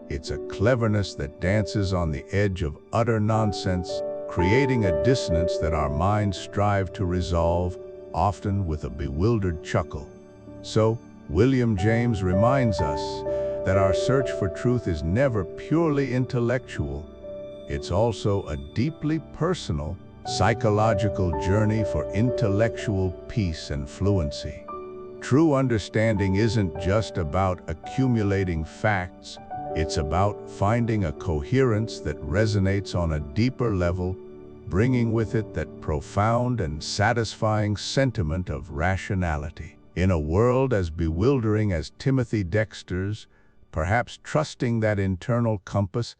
it's a cleverness that dances on the edge of utter nonsense, creating a dissonance that our minds strive to resolve, often with a bewildered chuckle. So, William James reminds us that our search for truth is never purely intellectual. It's also a deeply personal, psychological journey for intellectual peace and fluency. True understanding isn't just about accumulating facts, it's about finding a coherence that resonates on a deeper level, bringing with it that profound and satisfying sentiment of rationality. In a world as bewildering as Timothy Dexter's, perhaps trusting that internal compass,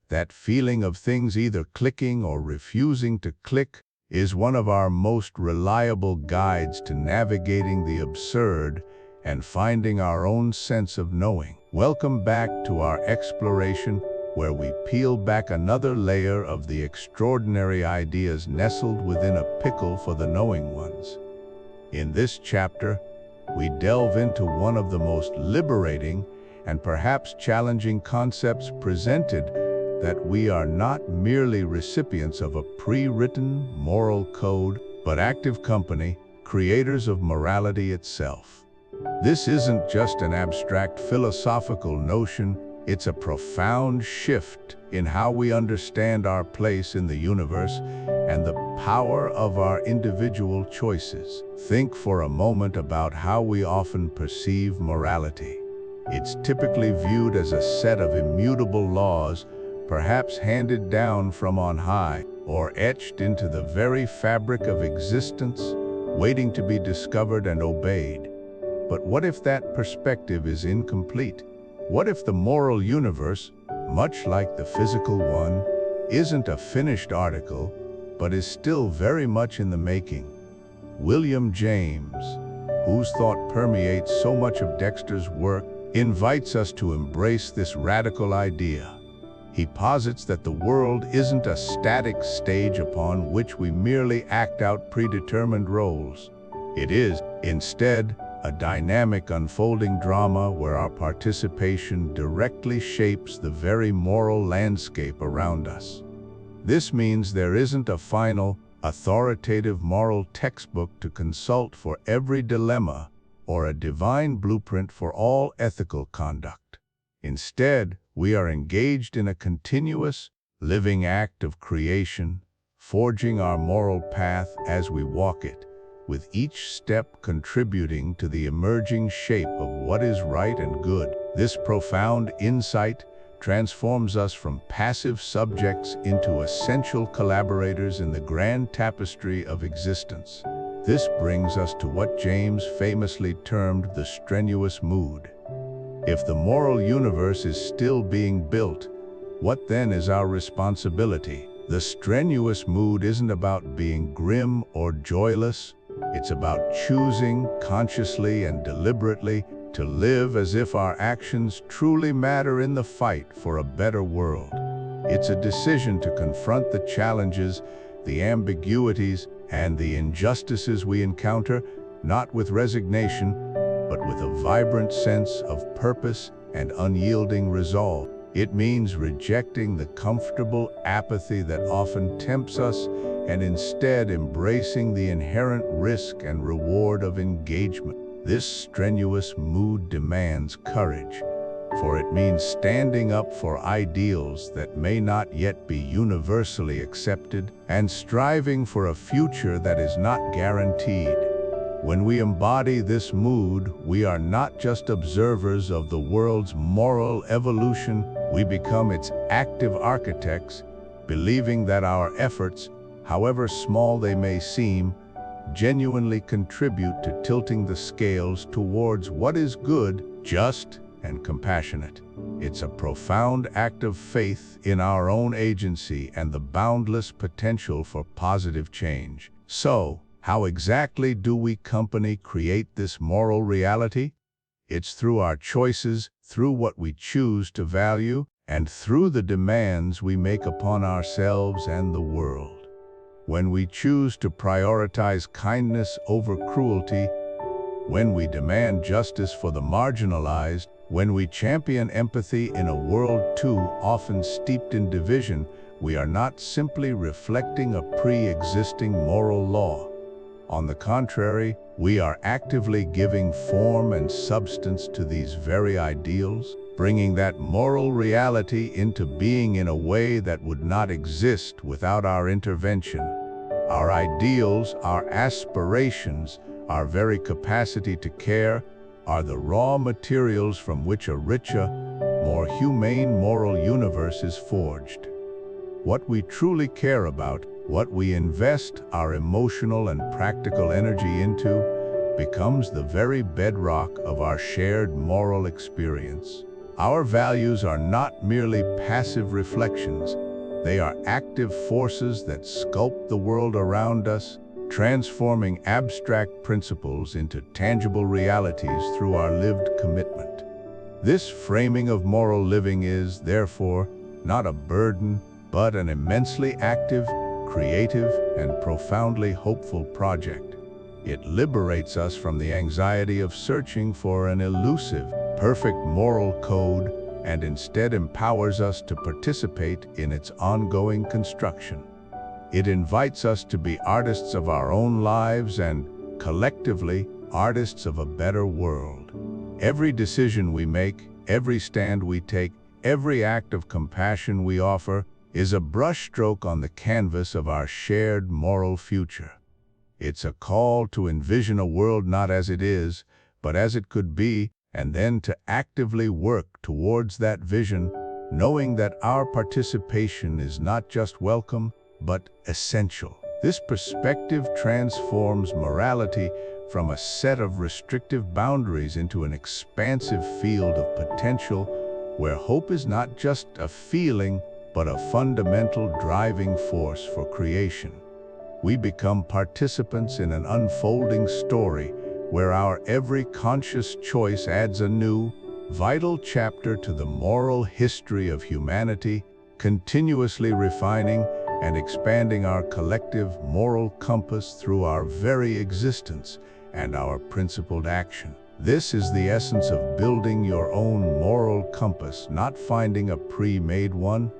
that feeling of things either clicking or refusing to click, is one of our most reliable guides to navigating the absurd and finding our own sense of knowing. Welcome back to our exploration, where we peel back another layer of the extraordinary ideas nestled within a pickle for the knowing ones. In this chapter, we delve into one of the most liberating and perhaps challenging concepts presented, that we are not merely recipients of a pre-written moral code, but active company, creators of morality itself. This isn't just an abstract philosophical notion, it's a profound shift in how we understand our place in the universe and the power of our individual choices. Think for a moment about how we often perceive morality. It's typically viewed as a set of immutable laws, perhaps handed down from on high, or etched into the very fabric of existence, waiting to be discovered and obeyed. But what if that perspective is incomplete? What if the moral universe, much like the physical one, isn't a finished article, but is still very much in the making? William James, whose thought permeates so much of Dexter's work, invites us to embrace this radical idea. He posits that the world isn't a static stage upon which we merely act out predetermined roles. It is, instead, a dynamic unfolding drama where our participation directly shapes the very moral landscape around us. This means there isn't a final, authoritative moral textbook to consult for every dilemma, or a divine blueprint for all ethical conduct. Instead, we are engaged in a continuous, living act of creation, forging our moral path as we walk it, with each step contributing to the emerging shape of what is right and good. This profound insight transforms us from passive subjects into essential collaborators in the grand tapestry of existence. This brings us to what James famously termed the strenuous mood. If the moral universe is still being built, what then is our responsibility? The strenuous mood isn't about being grim or joyless. It's about choosing consciously and deliberately to live as if our actions truly matter in the fight for a better world. It's a decision to confront the challenges, the ambiguities, and the injustices we encounter, not with resignation, but with a vibrant sense of purpose and unyielding resolve. It means rejecting the comfortable apathy that often tempts us and instead embracing the inherent risk and reward of engagement. This strenuous mood demands courage, for it means standing up for ideals that may not yet be universally accepted and striving for a future that is not guaranteed. When we embody this mood, we are not just observers of the world's moral evolution, we become its active architects, believing that our efforts, however small they may seem, genuinely contribute to tilting the scales towards what is good, just, and compassionate. It's a profound act of faith in our own agency and the boundless potential for positive change. So, how exactly do we create this moral reality? It's through our choices, through what we choose to value, and through the demands we make upon ourselves and the world. When we choose to prioritize kindness over cruelty, when we demand justice for the marginalized, when we champion empathy in a world too often steeped in division, we are not simply reflecting a pre-existing moral law. On the contrary, we are actively giving form and substance to these very ideals, bringing that moral reality into being in a way that would not exist without our intervention. Our ideals, our aspirations, our very capacity to care, are the raw materials from which a richer, more humane moral universe is forged. What we truly care about, what we invest our emotional and practical energy into, becomes the very bedrock of our shared moral experience. Our values are not merely passive reflections. They are active forces that sculpt the world around us, transforming abstract principles into tangible realities through our lived commitment. This framing of moral living is, therefore, not a burden, but an immensely active, creative, and profoundly hopeful project. It liberates us from the anxiety of searching for an elusive, perfect moral code, and instead empowers us to participate in its ongoing construction. It invites us to be artists of our own lives and, collectively, artists of a better world. Every decision we make, every stand we take, every act of compassion we offer is a brushstroke on the canvas of our shared moral future. It's a call to envision a world not as it is, but as it could be, and then to actively work towards that vision, knowing that our participation is not just welcome, but essential. This perspective transforms morality from a set of restrictive boundaries into an expansive field of potential where hope is not just a feeling, but a fundamental driving force for creation. We become participants in an unfolding story where our every conscious choice adds a new, vital chapter to the moral history of humanity, continuously refining and expanding our collective moral compass through our very existence and our principled action. This is the essence of building your own moral compass, not finding a pre-made one,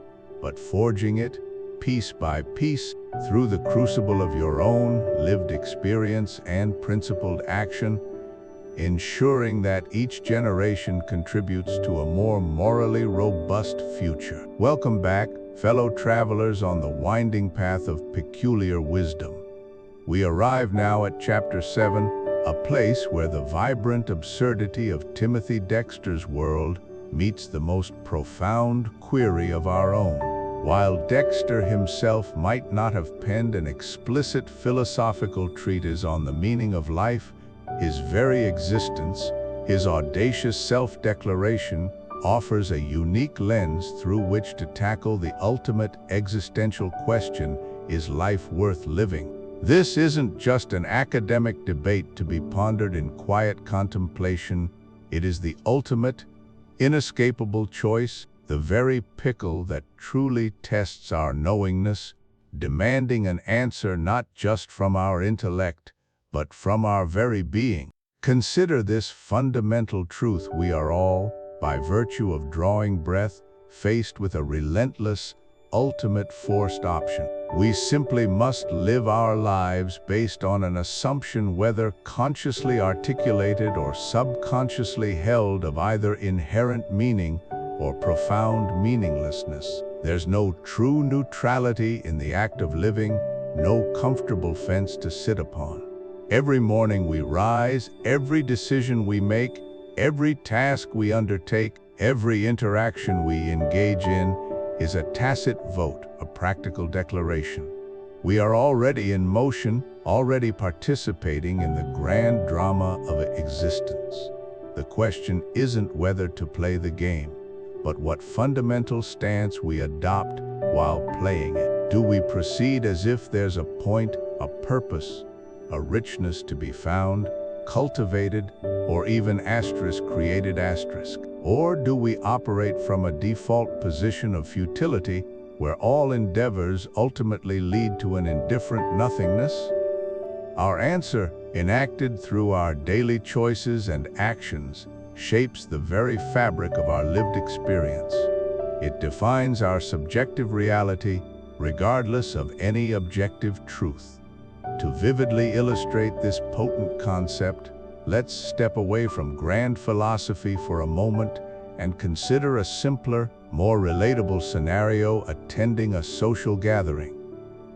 but forging it, piece by piece, through the crucible of your own lived experience and principled action, ensuring that each generation contributes to a more morally robust future. Welcome back, fellow travelers on the winding path of peculiar wisdom. We arrive now at Chapter 7, a place where the vibrant absurdity of Timothy Dexter's world meets the most profound query of our own. While Dexter himself might not have penned an explicit philosophical treatise on the meaning of life, his very existence, his audacious self-declaration, offers a unique lens through which to tackle the ultimate existential question: is life worth living? This isn't just an academic debate to be pondered in quiet contemplation. It is the ultimate, inescapable choice, the very pickle that truly tests our knowingness, demanding an answer not just from our intellect, but from our very being. Consider this fundamental truth: we are all, by virtue of drawing breath, faced with a relentless, ultimate forced option. We simply must live our lives based on an assumption, whether consciously articulated or subconsciously held, of either inherent meaning or profound meaninglessness. There's no true neutrality in the act of living, no comfortable fence to sit upon. Every morning we rise, every decision we make, every task we undertake, every interaction we engage in is a tacit vote, a practical declaration. We are already in motion, already participating in the grand drama of existence. The question isn't whether to play the game, but what fundamental stance we adopt while playing it. Do we proceed as if there's a point, a purpose, a richness to be found, cultivated, or even created? Or do we operate from a default position of futility where all endeavors ultimately lead to an indifferent nothingness? Our answer, enacted through our daily choices and actions, shapes the very fabric of our lived experience. It defines our subjective reality, regardless of any objective truth. To vividly illustrate this potent concept, let's step away from grand philosophy for a moment and consider a simpler, more relatable scenario: attending a social gathering.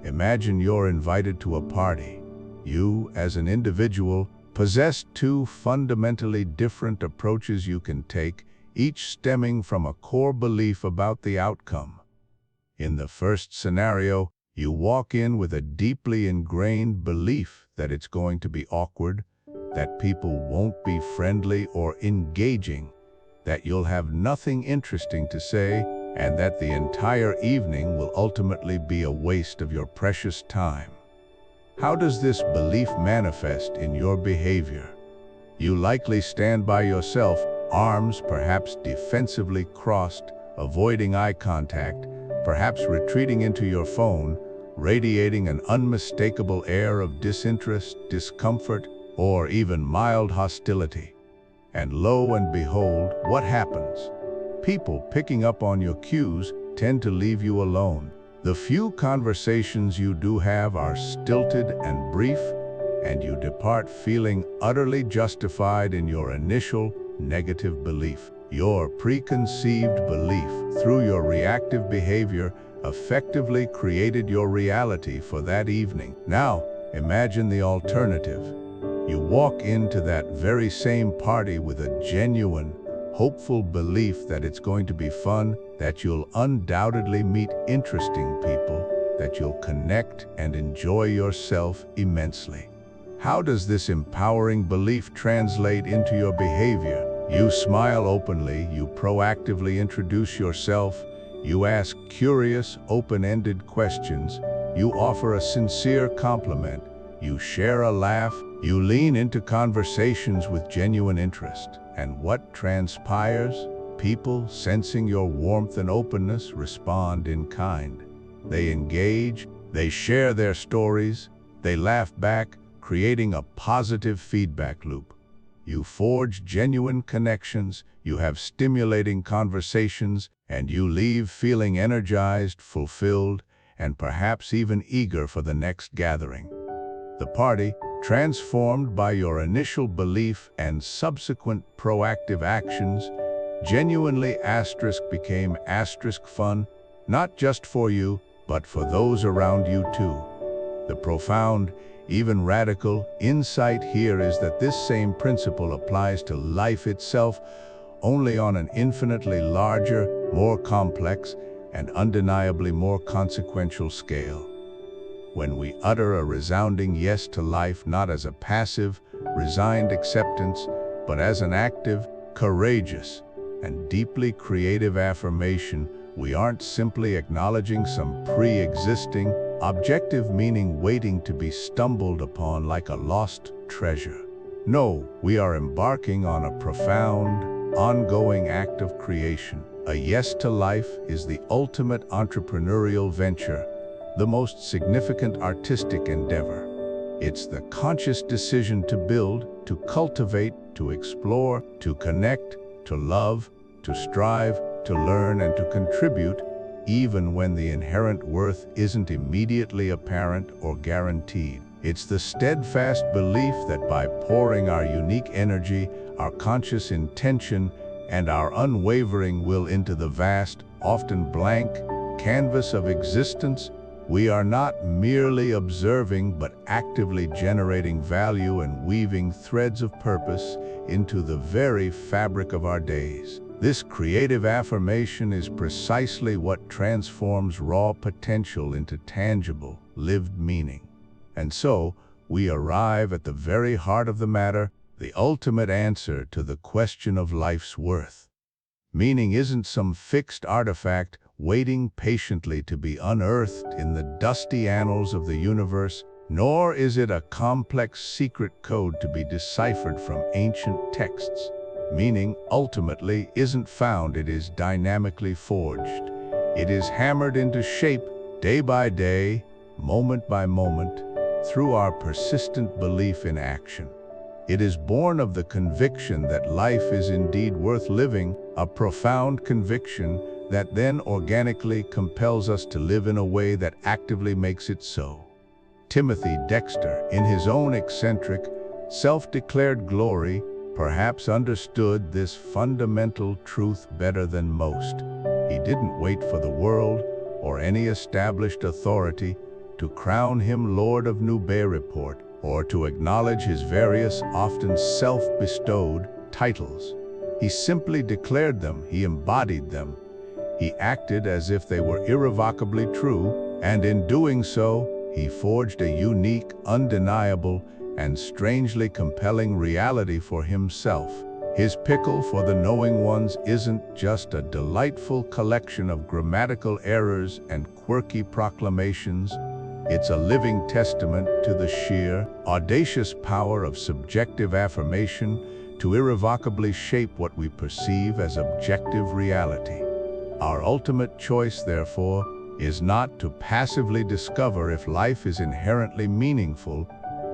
Imagine you're invited to a party. You, as an individual, possess two fundamentally different approaches you can take, each stemming from a core belief about the outcome. In the first scenario, you walk in with a deeply ingrained belief that it's going to be awkward, that people won't be friendly or engaging, that you'll have nothing interesting to say, and that the entire evening will ultimately be a waste of your precious time. How does this belief manifest in your behavior? You likely stand by yourself, arms perhaps defensively crossed, avoiding eye contact, perhaps retreating into your phone, radiating an unmistakable air of disinterest, discomfort, or even mild hostility. And lo and behold, what happens? People picking up on your cues tend to leave you alone. The few conversations you do have are stilted and brief, and you depart feeling utterly justified in your initial negative belief. Your preconceived belief, through your reactive behavior, effectively created your reality for that evening. Now, imagine the alternative. You walk into that very same party with a genuine, hopeful belief that it's going to be fun, that you'll undoubtedly meet interesting people, that you'll connect and enjoy yourself immensely. How does this empowering belief translate into your behavior? You smile openly, you proactively introduce yourself, you ask curious, open-ended questions, you offer a sincere compliment, you share a laugh, you lean into conversations with genuine interest. And what transpires? People, sensing your warmth and openness, respond in kind. They engage, they share their stories, they laugh back, creating a positive feedback loop. You forge genuine connections, you have stimulating conversations, and you leave feeling energized, fulfilled, and perhaps even eager for the next gathering. The party, transformed by your initial belief and subsequent proactive actions, genuinely became fun, not just for you, but for those around you too. The profound, even radical, insight here is that this same principle applies to life itself, only on an infinitely larger, more complex, and undeniably more consequential scale. When we utter a resounding yes to life, not as a passive, resigned acceptance, but as an active, courageous, and deeply creative affirmation, we aren't simply acknowledging some pre-existing, objective meaning waiting to be stumbled upon like a lost treasure. No, we are embarking on a profound, ongoing act of creation. A yes to life is the ultimate entrepreneurial venture, the most significant artistic endeavor. It's the conscious decision to build, to cultivate, to explore, to connect, to love, to strive, to learn, and to contribute, even when the inherent worth isn't immediately apparent or guaranteed. It's the steadfast belief that by pouring our unique energy, our conscious intention, and our unwavering will into the vast, often blank, canvas of existence, we are not merely observing but actively generating value and weaving threads of purpose into the very fabric of our days. This creative affirmation is precisely what transforms raw potential into tangible, lived meaning. And so, we arrive at the very heart of the matter, the ultimate answer to the question of life's worth. Meaning isn't some fixed artifact waiting patiently to be unearthed in the dusty annals of the universe, nor is it a complex secret code to be deciphered from ancient texts. Meaning, ultimately, isn't found, it is dynamically forged. It is hammered into shape, day by day, moment by moment, through our persistent belief in action. It is born of the conviction that life is indeed worth living, a profound conviction that then organically compels us to live in a way that actively makes it so. Timothy Dexter, in his own eccentric, self-declared glory, perhaps understood this fundamental truth better than most. He didn't wait for the world or any established authority to crown him Lord of Newburyport or to acknowledge his various, often self-bestowed, titles. He simply declared them, he embodied them. He acted as if they were irrevocably true, and in doing so, he forged a unique, undeniable, and strangely compelling reality for himself. His pickle for the knowing ones isn't just a delightful collection of grammatical errors and quirky proclamations. It's a living testament to the sheer, audacious power of subjective affirmation to irrevocably shape what we perceive as objective reality. Our ultimate choice, therefore, is not to passively discover if life is inherently meaningful,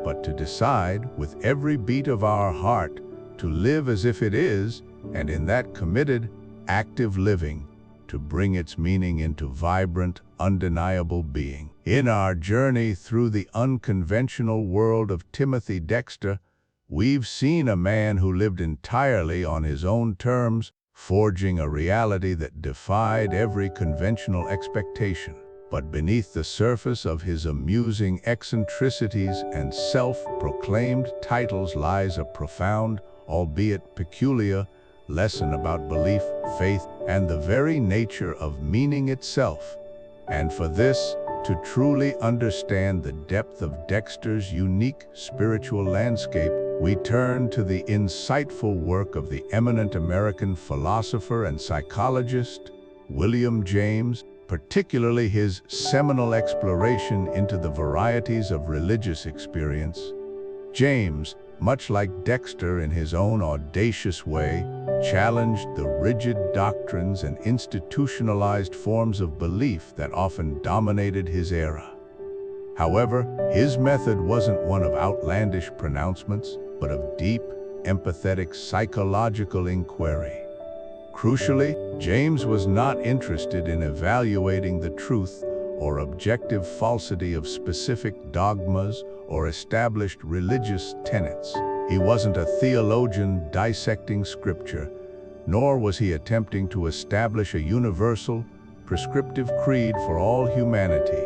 but to decide, with every beat of our heart, to live as if it is, and in that committed, active living, to bring its meaning into vibrant, undeniable being. In our journey through the unconventional world of Timothy Dexter, we've seen a man who lived entirely on his own terms, forging a reality that defied every conventional expectation. But beneath the surface of his amusing eccentricities and self-proclaimed titles lies a profound, albeit peculiar, lesson about belief, faith, and the very nature of meaning itself. And for this, to truly understand the depth of Dexter's unique spiritual landscape, we turn to the insightful work of the eminent American philosopher and psychologist, William James, particularly his seminal exploration into the varieties of religious experience. James, much like Dexter in his own audacious way, challenged the rigid doctrines and institutionalized forms of belief that often dominated his era. However, his method wasn't one of outlandish pronouncements, but of deep, empathetic psychological inquiry. Crucially, James was not interested in evaluating the truth or objective falsity of specific dogmas or established religious tenets. He wasn't a theologian dissecting scripture, nor was he attempting to establish a universal, prescriptive creed for all humanity.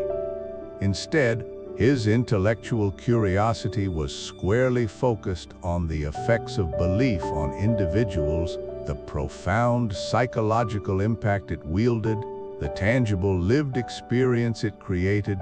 Instead, his intellectual curiosity was squarely focused on the effects of belief on individuals, the profound psychological impact it wielded, the tangible lived experience it created,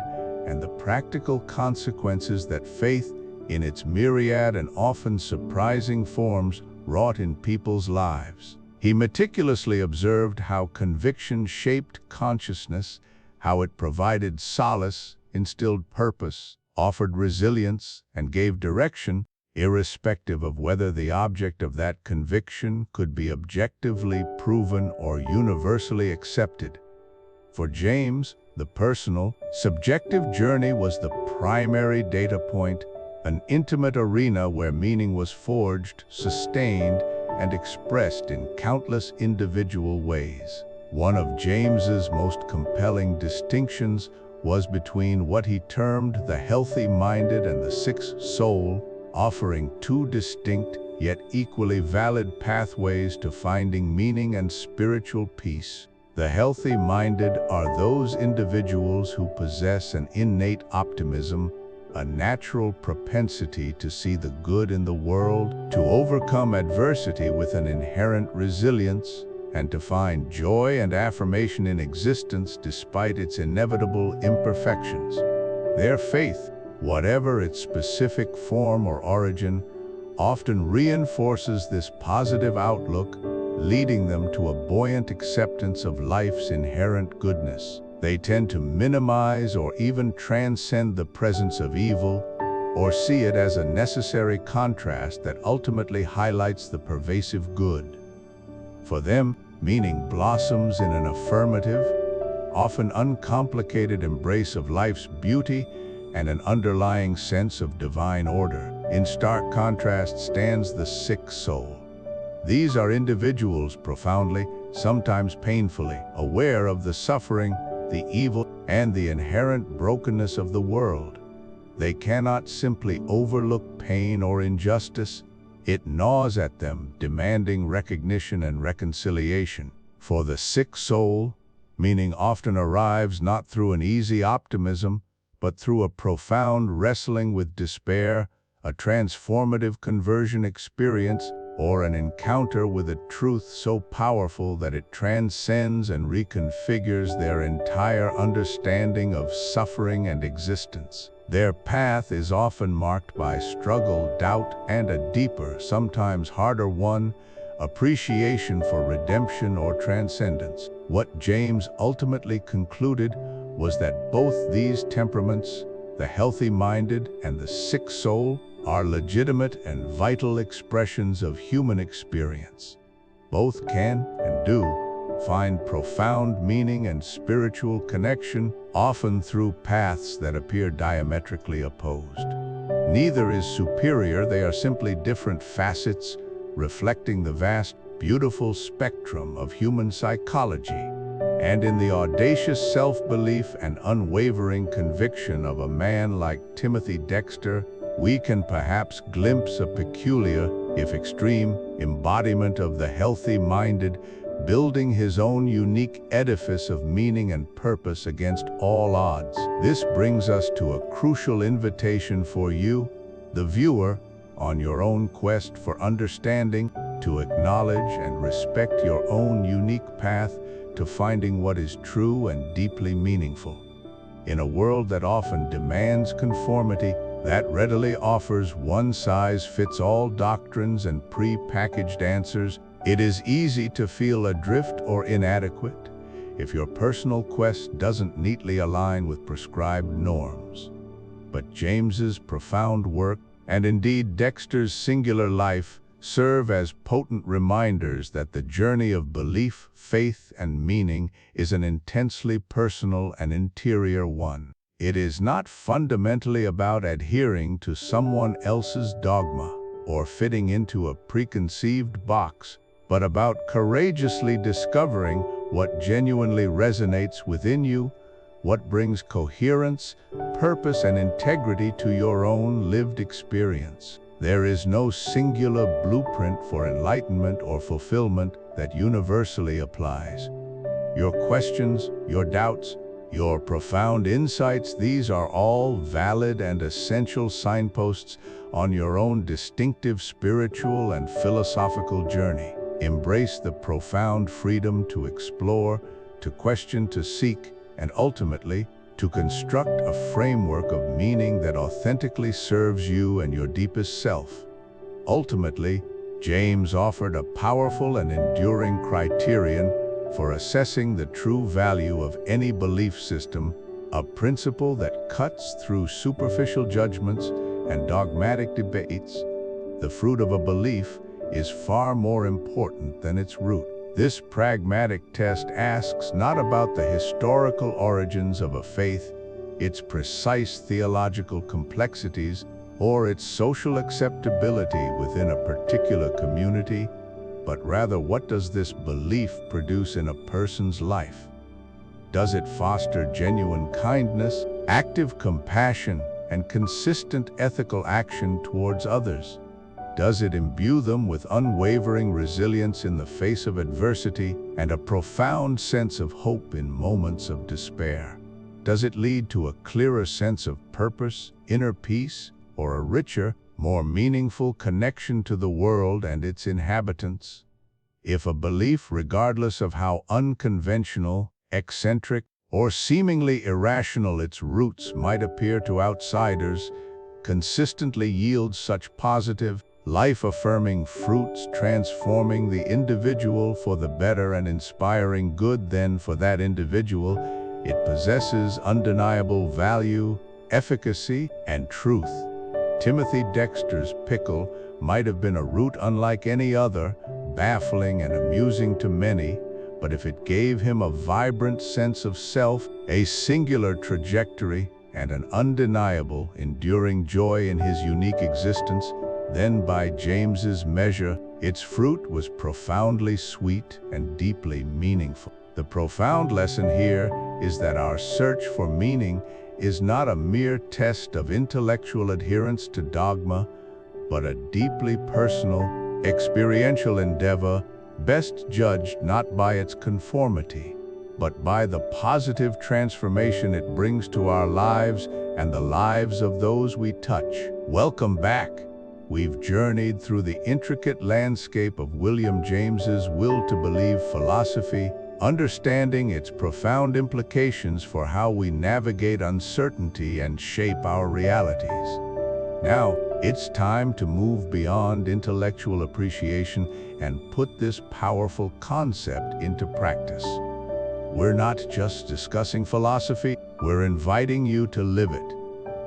and the practical consequences that faith, in its myriad and often surprising forms, wrought in people's lives. He meticulously observed how conviction shaped consciousness, how it provided solace, instilled purpose, offered resilience, and gave direction, irrespective of whether the object of that conviction could be objectively proven or universally accepted. For James, the personal, subjective journey was the primary data point, an intimate arena where meaning was forged, sustained, and expressed in countless individual ways. One of James's most compelling distinctions was between what he termed the healthy-minded and the sick soul, offering two distinct yet equally valid pathways to finding meaning and spiritual peace. The healthy-minded are those individuals who possess an innate optimism, a natural propensity to see the good in the world, to overcome adversity with an inherent resilience, and to find joy and affirmation in existence despite its inevitable imperfections. Their faith, whatever its specific form or origin, often reinforces this positive outlook, leading them to a buoyant acceptance of life's inherent goodness. They tend to minimize or even transcend the presence of evil, or see it as a necessary contrast that ultimately highlights the pervasive good. For them, meaning blossoms in an affirmative, often uncomplicated embrace of life's beauty and an underlying sense of divine order. In stark contrast stands the sick soul. These are individuals profoundly, sometimes painfully, aware of the suffering, the evil, and the inherent brokenness of the world. They cannot simply overlook pain or injustice. It gnaws at them, demanding recognition and reconciliation. For the sick soul, meaning often arrives not through an easy optimism, but through a profound wrestling with despair, a transformative conversion experience, or an encounter with a truth so powerful that it transcends and reconfigures their entire understanding of suffering and existence. Their path is often marked by struggle, doubt, and a deeper, sometimes harder one, appreciation for redemption or transcendence. What James ultimately concluded was that both these temperaments, the healthy-minded and the sick soul, are legitimate and vital expressions of human experience. Both can and do find profound meaning and spiritual connection, often through paths that appear diametrically opposed. Neither is superior, they are simply different facets, reflecting the vast, beautiful spectrum of human psychology. And in the audacious self-belief and unwavering conviction of a man like Timothy Dexter, we can perhaps glimpse a peculiar, if extreme, embodiment of the healthy-minded, building his own unique edifice of meaning and purpose against all odds. This brings us to a crucial invitation for you, the viewer, on your own quest for understanding, to acknowledge and respect your own unique path to finding what is true and deeply meaningful. In a world that often demands conformity, that readily offers one-size-fits-all doctrines and pre-packaged answers, it is easy to feel adrift or inadequate if your personal quest doesn't neatly align with prescribed norms. But James's profound work, and indeed Dexter's singular life, serve as potent reminders that the journey of belief, faith, and meaning is an intensely personal and interior one. It is not fundamentally about adhering to someone else's dogma or fitting into a preconceived box, but about courageously discovering what genuinely resonates within you, what brings coherence, purpose, and integrity to your own lived experience. There is no singular blueprint for enlightenment or fulfillment that universally applies. Your questions, your doubts, your profound insights, these are all valid and essential signposts on your own distinctive spiritual and philosophical journey. Embrace the profound freedom to explore, to question, to seek, and ultimately, to construct a framework of meaning that authentically serves you and your deepest self. Ultimately, James offered a powerful and enduring criterion for assessing the true value of any belief system, a principle that cuts through superficial judgments and dogmatic debates. The fruit of a belief is far more important than its root. This pragmatic test asks not about the historical origins of a faith, its precise theological complexities, or its social acceptability within a particular community, but rather what does this belief produce in a person's life? Does it foster genuine kindness, active compassion, and consistent ethical action towards others? Does it imbue them with unwavering resilience in the face of adversity and a profound sense of hope in moments of despair? Does it lead to a clearer sense of purpose, inner peace, or a richer, more meaningful connection to the world and its inhabitants? If a belief, regardless of how unconventional, eccentric, or seemingly irrational its roots might appear to outsiders, consistently yields such positive, life-affirming fruits, transforming the individual for the better and inspiring good, then for that individual, it possesses undeniable value, efficacy, and truth. Timothy Dexter's pickle might have been a root unlike any other, baffling and amusing to many, but if it gave him a vibrant sense of self, a singular trajectory, and an undeniable, enduring joy in his unique existence, then by James's measure, its fruit was profoundly sweet and deeply meaningful. The profound lesson here is that our search for meaning is not a mere test of intellectual adherence to dogma, but a deeply personal, experiential endeavor, best judged not by its conformity, but by the positive transformation it brings to our lives and the lives of those we touch. Welcome back. We've journeyed through the intricate landscape of William James's Will to Believe philosophy, understanding its profound implications for how we navigate uncertainty and shape our realities. Now, it's time to move beyond intellectual appreciation and put this powerful concept into practice. We're not just discussing philosophy, we're inviting you to live it.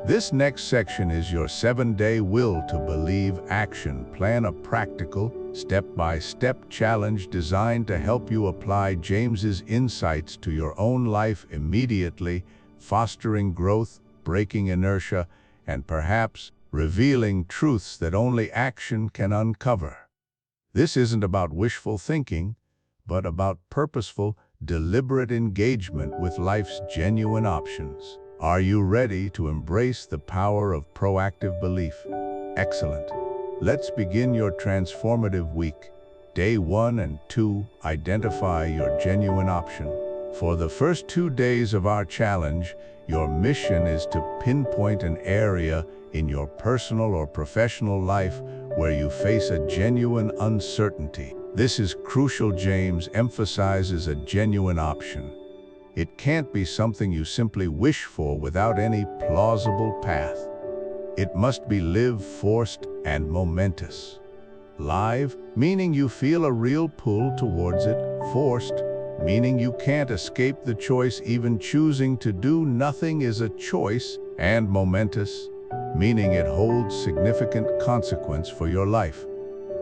This next section is your 7-day Will to Believe action plan, a practical, step-by-step challenge designed to help you apply James's insights to your own life immediately, fostering growth, breaking inertia, and perhaps revealing truths that only action can uncover. This isn't about wishful thinking, but about purposeful, deliberate engagement with life's genuine options. Are you ready to embrace the power of proactive belief? Excellent. Let's begin your transformative week. Day 1 and 2, identify your genuine option. For the first 2 days of our challenge, your mission is to pinpoint an area in your personal or professional life where you face a genuine uncertainty. This is crucial. James emphasizes a genuine option. It can't be something you simply wish for without any plausible path. It must be live, forced, and momentous. Live, meaning you feel a real pull towards it. Forced, meaning you can't escape the choice. Even choosing to do nothing is a choice. And momentous, meaning it holds significant consequence for your life.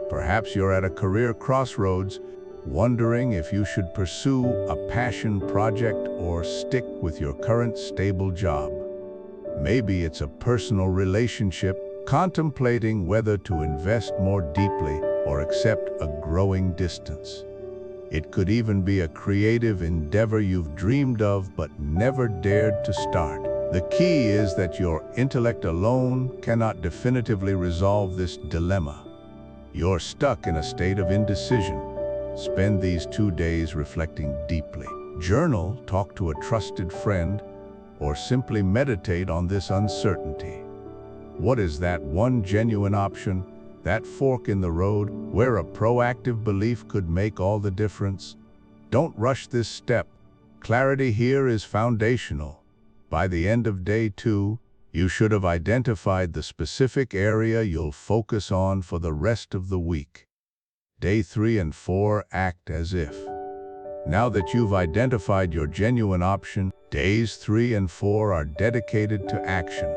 Perhaps you're at a career crossroads, wondering if you should pursue a passion project or stick with your current stable job. Maybe it's a personal relationship, contemplating whether to invest more deeply or accept a growing distance. It could even be a creative endeavor you've dreamed of but never dared to start. The key is that your intellect alone cannot definitively resolve this dilemma. You're stuck in a state of indecision. Spend these 2 days reflecting deeply. Journal, talk to a trusted friend, or simply meditate on this uncertainty. What is that one genuine option, that fork in the road, where a proactive belief could make all the difference? Don't rush this step. Clarity here is foundational. By the end of day 2, you should have identified the specific area you'll focus on for the rest of the week. Day 3 and 4, act as if. Now that you've identified your genuine option, days 3 and 4 are dedicated to action.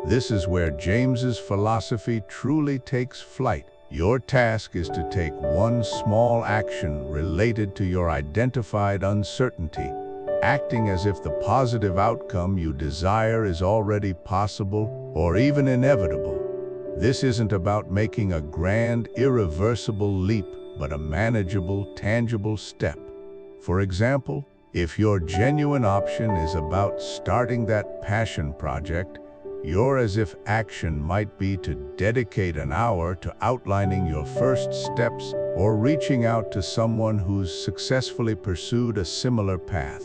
This is where James's philosophy truly takes flight. Your task is to take one small action related to your identified uncertainty, acting as if the positive outcome you desire is already possible or even inevitable. This isn't about making a grand, irreversible leap, but a manageable, tangible step. For example, if your genuine option is about starting that passion project, your as if action might be to dedicate an hour to outlining your first steps or reaching out to someone who's successfully pursued a similar path.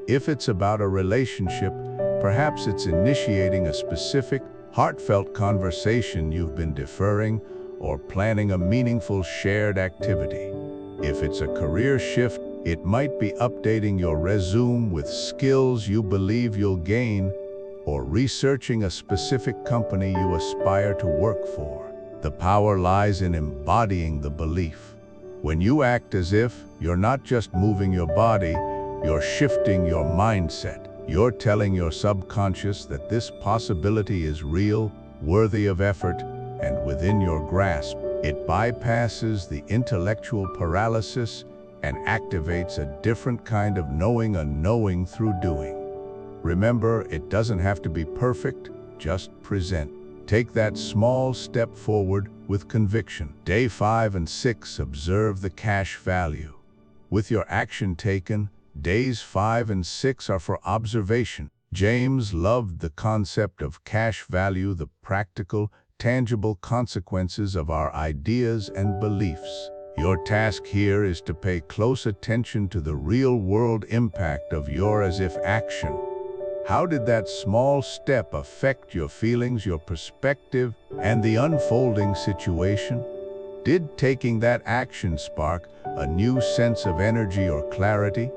If it's about a relationship, perhaps it's initiating a specific, heartfelt conversation you've been deferring or planning a meaningful shared activity. If it's a career shift, it might be updating your resume with skills you believe you'll gain or researching a specific company you aspire to work for. The power lies in embodying the belief. When you act as if, you're not just moving your body, you're shifting your mindset. You're telling your subconscious that this possibility is real, worthy of effort, and within your grasp. It bypasses the intellectual paralysis and activates a different kind of knowing, a knowing through doing. Remember, it doesn't have to be perfect, just present. Take that small step forward with conviction. Day 5 and 6, observe the cash value. With your action taken, days 5 and 6 are for observation. James loved the concept of cash value, the practical, tangible consequences of our ideas and beliefs. Your task here is to pay close attention to the real-world impact of your as-if action. How did that small step affect your feelings, your perspective, and the unfolding situation? Did taking that action spark a new sense of energy or clarity?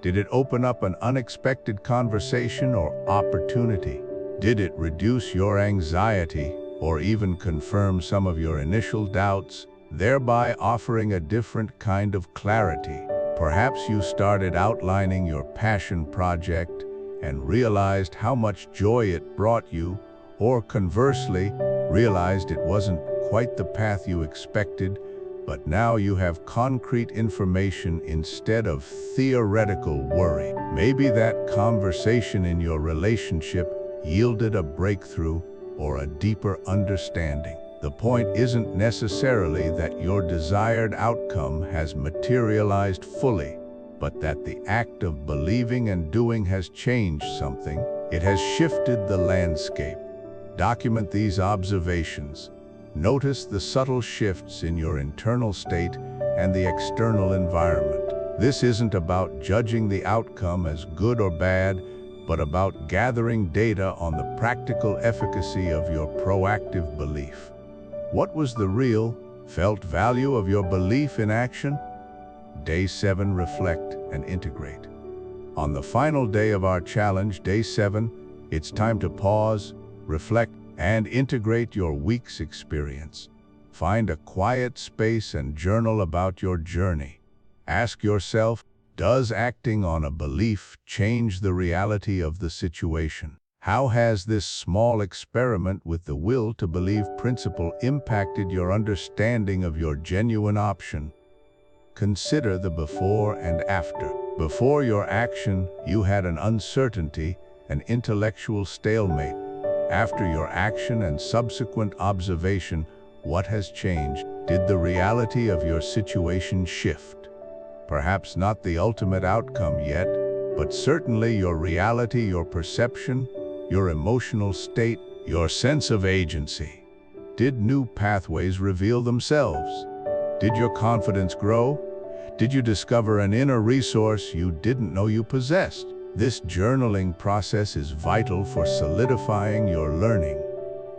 Did it open up an unexpected conversation or opportunity? Did it reduce your anxiety or even confirm some of your initial doubts, thereby offering a different kind of clarity? Perhaps you started outlining your passion project and realized how much joy it brought you, or conversely, realized it wasn't quite the path you expected, but now you have concrete information instead of theoretical worry. Maybe that conversation in your relationship yielded a breakthrough or a deeper understanding. The point isn't necessarily that your desired outcome has materialized fully, but that the act of believing and doing has changed something. It has shifted the landscape. Document these observations. Notice the subtle shifts in your internal state and the external environment. This isn't about judging the outcome as good or bad, but about gathering data on the practical efficacy of your proactive belief. What was the real, felt value of your belief in action? Day 7, reflect and integrate. On the final day of our challenge, Day 7, it's time to pause, reflect, and integrate your week's experience. Find a quiet space and journal about your journey. Ask yourself, does acting on a belief change the reality of the situation? How has this small experiment with the will to believe principle impacted your understanding of your genuine option? Consider the before and after. Before your action, you had an uncertainty, an intellectual stalemate. After your action and subsequent observation, what has changed? Did the reality of your situation shift? Perhaps not the ultimate outcome yet, but certainly your reality, your perception, your emotional state, your sense of agency. Did new pathways reveal themselves? Did your confidence grow? Did you discover an inner resource you didn't know you possessed? This journaling process is vital for solidifying your learning.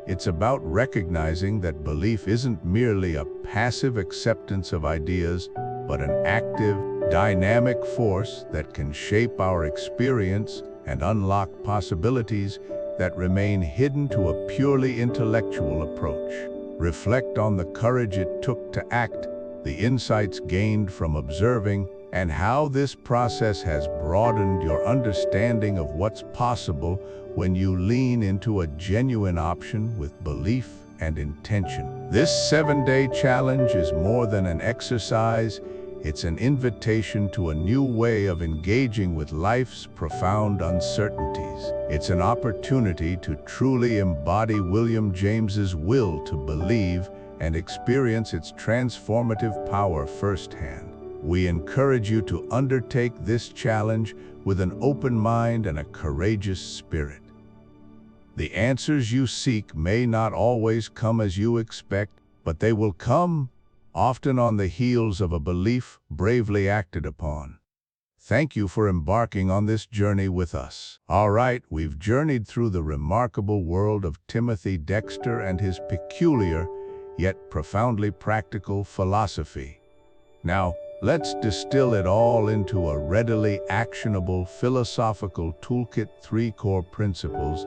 It's about recognizing that belief isn't merely a passive acceptance of ideas, but an active, dynamic force that can shape our experience and unlock possibilities that remain hidden to a purely intellectual approach. Reflect on the courage it took to act, the insights gained from observing, and how this process has broadened your understanding of what's possible when you lean into a genuine option with belief and intention. This 7-day challenge is more than an exercise. It's an invitation to a new way of engaging with life's profound uncertainties. It's an opportunity to truly embody William James's will to believe and experience its transformative power firsthand. We encourage you to undertake this challenge with an open mind and a courageous spirit. The answers you seek may not always come as you expect, but they will come, often on the heels of a belief bravely acted upon. Thank you for embarking on this journey with us. All right, we've journeyed through the remarkable world of Timothy Dexter and his peculiar, yet profoundly practical philosophy. Now, let's distill it all into a readily actionable philosophical toolkit: 3 core principles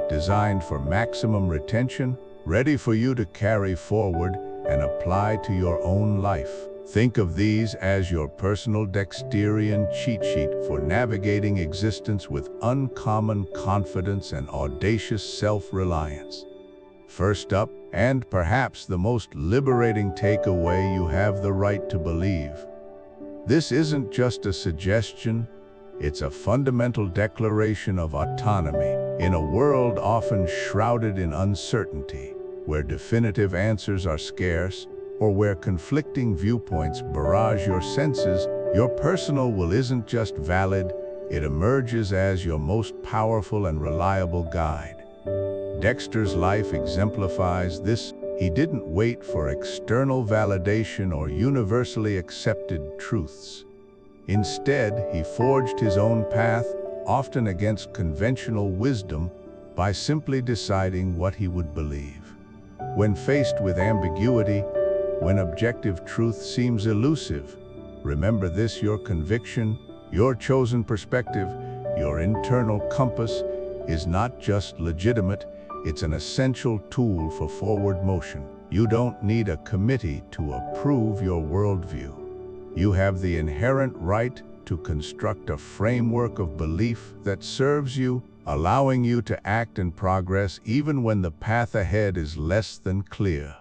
designed for maximum retention, ready for you to carry forward and apply to your own life. Think of these as your personal Dexterian cheat sheet for navigating existence with uncommon confidence and audacious self-reliance. First up, and perhaps the most liberating takeaway: you have the right to believe. This isn't just a suggestion, It's a fundamental declaration of autonomy in a world often shrouded in uncertainty, where definitive answers are scarce, or where conflicting viewpoints barrage your senses. Your personal will isn't just valid, it emerges as your most powerful and reliable guide. Dexter's life exemplifies this. He didn't wait for external validation or universally accepted truths. Instead, he forged his own path, often against conventional wisdom, by simply deciding what he would believe. When faced with ambiguity, when objective truth seems elusive, remember this: your conviction, your chosen perspective, your internal compass is not just legitimate, it's an essential tool for forward motion. You don't need a committee to approve your worldview. You have the inherent right to construct a framework of belief that serves you, allowing you to act and progress even when the path ahead is less than clear.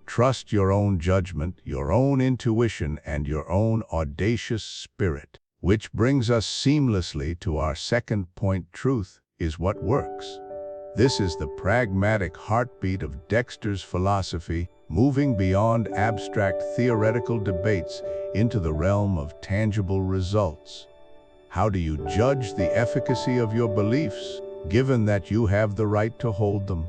Trust your own judgment, your own intuition, and your own audacious spirit. Which brings us seamlessly to our second point: truth is what works. This is the pragmatic heartbeat of Dexter's philosophy, moving beyond abstract theoretical debates into the realm of tangible results. How do you judge the efficacy of your beliefs, given that you have the right to hold them?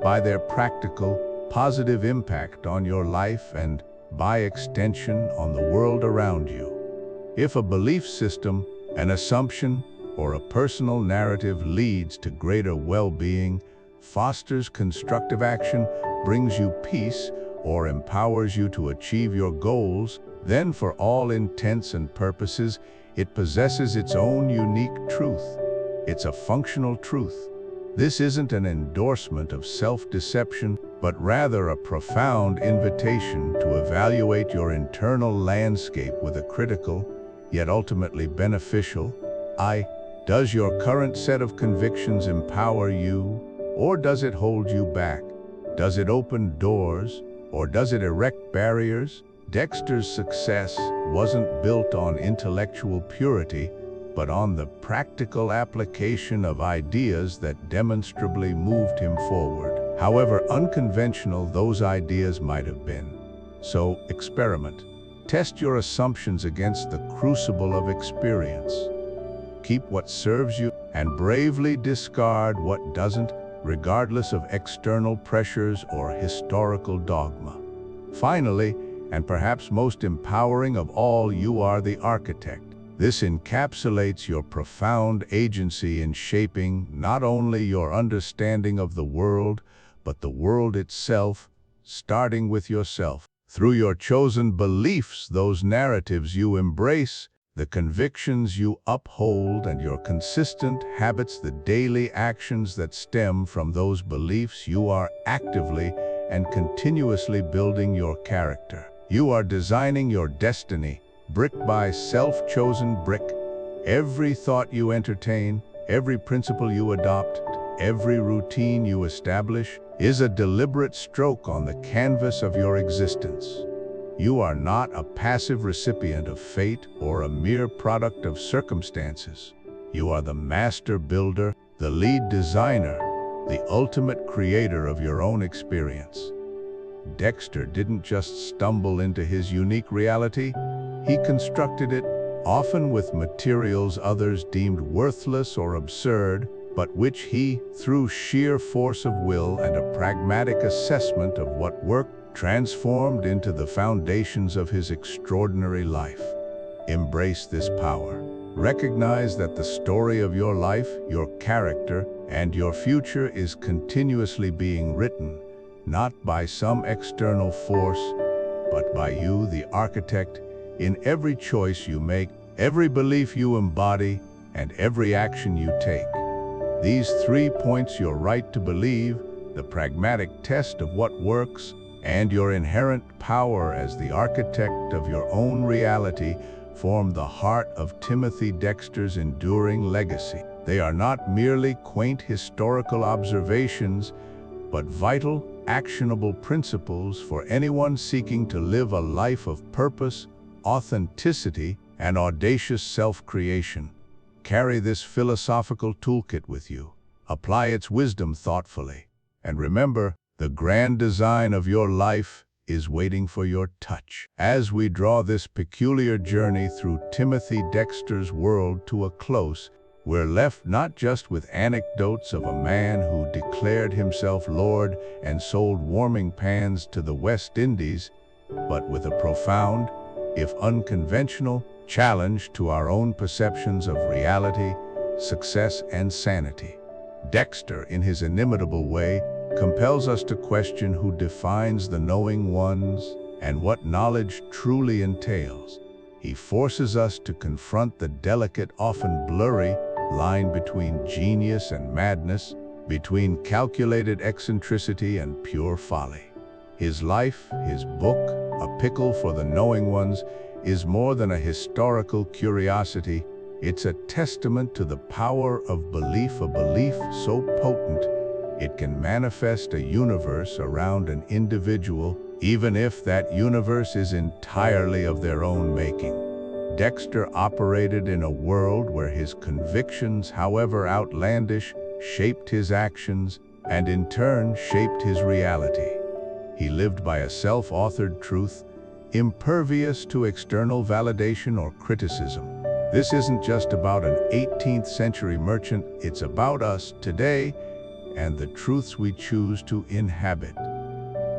By their practical, positive impact on your life and, by extension, on the world around you. If a belief system, an assumption, or a personal narrative leads to greater well-being, fosters constructive action, brings you peace, or empowers you to achieve your goals, then for all intents and purposes, it possesses its own unique truth. It's a functional truth. This isn't an endorsement of self-deception, but rather a profound invitation to evaluate your internal landscape with a critical, yet ultimately beneficial eye. Does your current set of convictions empower you, or does it hold you back? Does it open doors, or does it erect barriers? Dexter's success wasn't built on intellectual purity, but on the practical application of ideas that demonstrably moved him forward, however unconventional those ideas might have been. So, experiment. Test your assumptions against the crucible of experience. Keep what serves you and bravely discard what doesn't, regardless of external pressures or historical dogma. Finally, and perhaps most empowering of all, you are the architect. This encapsulates your profound agency in shaping not only your understanding of the world, but the world itself, starting with yourself. Through your chosen beliefs, those narratives you embrace, the convictions you uphold, and your consistent habits, the daily actions that stem from those beliefs, you are actively and continuously building your character. You are designing your destiny, brick by self-chosen brick. Every thought you entertain, every principle you adopt, every routine you establish is a deliberate stroke on the canvas of your existence. You are not a passive recipient of fate or a mere product of circumstances. You are the master builder, the lead designer, the ultimate creator of your own experience. Dexter didn't just stumble into his unique reality, he constructed it, often with materials others deemed worthless or absurd, but which he, through sheer force of will and a pragmatic assessment of what worked, transformed into the foundations of his extraordinary life. Embrace this power. Recognize that the story of your life, your character, and your future is continuously being written, not by some external force, but by you, the architect, in every choice you make, every belief you embody, and every action you take. These 3 points: your right to believe, the pragmatic test of what works, and your inherent power as the architect of your own reality, form the heart of Timothy Dexter's enduring legacy. They are not merely quaint historical observations, but vital, actionable principles for anyone seeking to live a life of purpose, authenticity, and audacious self-creation. Carry this philosophical toolkit with you. Apply its wisdom thoughtfully. And remember, the grand design of your life is waiting for your touch. As we draw this peculiar journey through Timothy Dexter's world to a close, we're left not just with anecdotes of a man who declared himself Lord and sold warming pans to the West Indies, but with a profound, if unconventional, challenge to our own perceptions of reality, success, and sanity. Dexter, in his inimitable way, compels us to question who defines the knowing ones and what knowledge truly entails. He forces us to confront the delicate, often blurry, line between genius and madness, between calculated eccentricity and pure folly. His life, his book, A Pickle for the Knowing Ones, is more than a historical curiosity. It's a testament to the power of belief, a belief so potent it can manifest a universe around an individual, even if that universe is entirely of their own making. Dexter operated in a world where his convictions, however outlandish, shaped his actions and in turn shaped his reality. He lived by a self-authored truth, impervious to external validation or criticism. This isn't just about an 18th century merchant, it's about us today and the truths we choose to inhabit.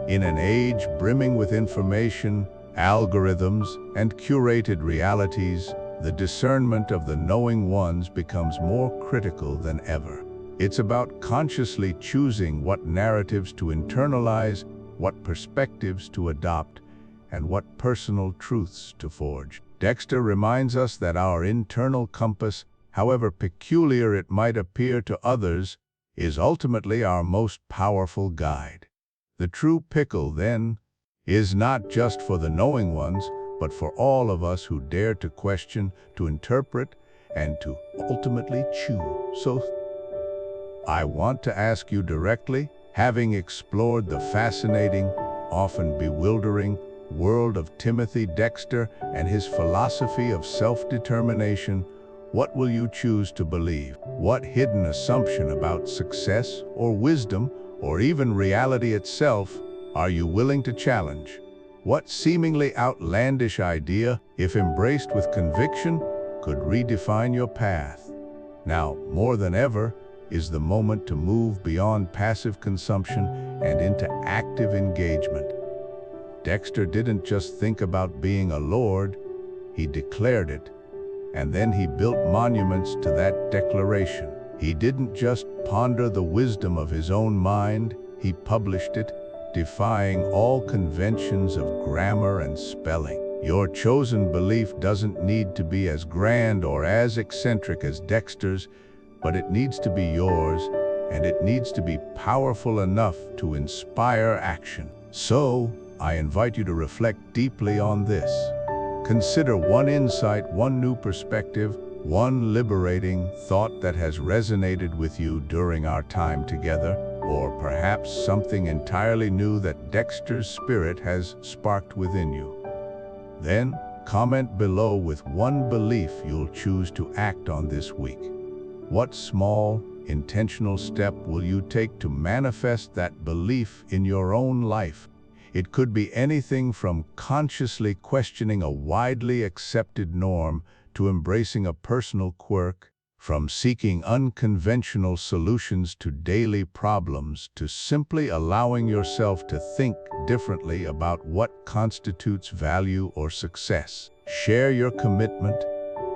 In an age brimming with information, algorithms, and curated realities, the discernment of the knowing ones becomes more critical than ever. It's about consciously choosing what narratives to internalize, what perspectives to adopt, and what personal truths to forge. Dexter reminds us that our internal compass, however peculiar it might appear to others, is ultimately our most powerful guide. The true pickle, then, is not just for the knowing ones, but for all of us who dare to question, to interpret, and to ultimately choose. So, I want to ask you directly, having explored the fascinating, often bewildering, world of Timothy Dexter and his philosophy of self-determination, what will you choose to believe? What hidden assumption about success or wisdom or even reality itself are you willing to challenge? What seemingly outlandish idea, if embraced with conviction, could redefine your path? Now, more than ever, is the moment to move beyond passive consumption and into active engagement. Dexter didn't just think about being a lord, he declared it. And then he built monuments to that declaration. He didn't just ponder the wisdom of his own mind, he published it, defying all conventions of grammar and spelling. Your chosen belief doesn't need to be as grand or as eccentric as Dexter's, but it needs to be yours, and it needs to be powerful enough to inspire action. So, I invite you to reflect deeply on this. Consider one insight, one new perspective, one liberating thought that has resonated with you during our time together, or perhaps something entirely new that Dexter's spirit has sparked within you. Then, comment below with one belief you'll choose to act on this week. What small, intentional step will you take to manifest that belief in your own life? It could be anything from consciously questioning a widely accepted norm to embracing a personal quirk, from seeking unconventional solutions to daily problems to simply allowing yourself to think differently about what constitutes value or success. Share your commitment,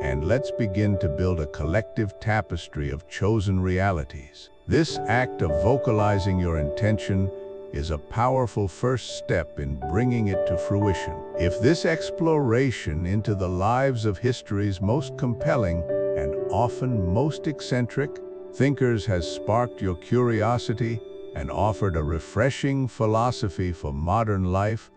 and let's begin to build a collective tapestry of chosen realities. This act of vocalizing your intention is a powerful first step in bringing it to fruition. If this exploration into the lives of history's most compelling and often most eccentric thinkers has sparked your curiosity and offered a refreshing philosophy for modern life,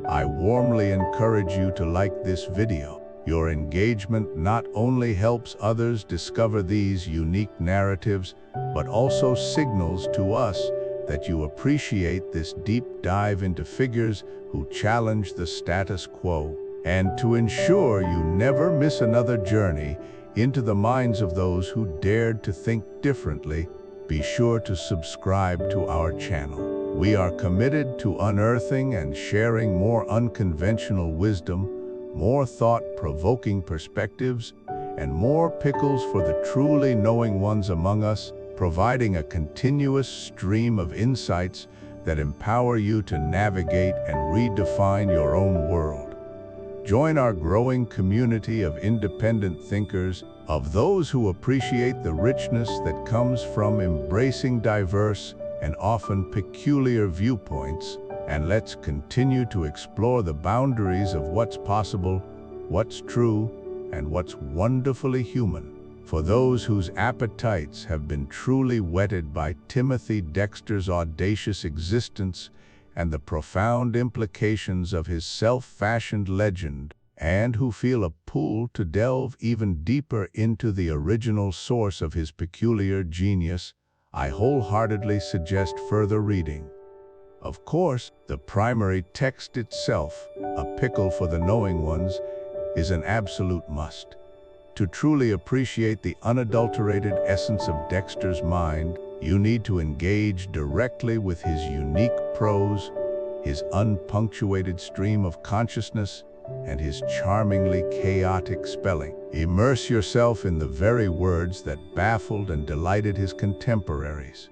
I warmly encourage you to like this video. Your engagement not only helps others discover these unique narratives, but also signals to us that you appreciate this deep dive into figures who challenge the status quo. And to ensure you never miss another journey into the minds of those who dared to think differently, be sure to subscribe to our channel. We are committed to unearthing and sharing more unconventional wisdom, more thought-provoking perspectives, and more pickles for the truly knowing ones among us, providing a continuous stream of insights that empower you to navigate and redefine your own world. Join our growing community of independent thinkers, of those who appreciate the richness that comes from embracing diverse and often peculiar viewpoints, and let's continue to explore the boundaries of what's possible, what's true, and what's wonderfully human. For those whose appetites have been truly whetted by Timothy Dexter's audacious existence and the profound implications of his self-fashioned legend, and who feel a pull to delve even deeper into the original source of his peculiar genius, I wholeheartedly suggest further reading. Of course, the primary text itself, a pickle for the knowing ones, is an absolute must. To truly appreciate the unadulterated essence of Dexter's mind, you need to engage directly with his unique prose, his unpunctuated stream of consciousness, and his charmingly chaotic spelling. Immerse yourself in the very words that baffled and delighted his contemporaries.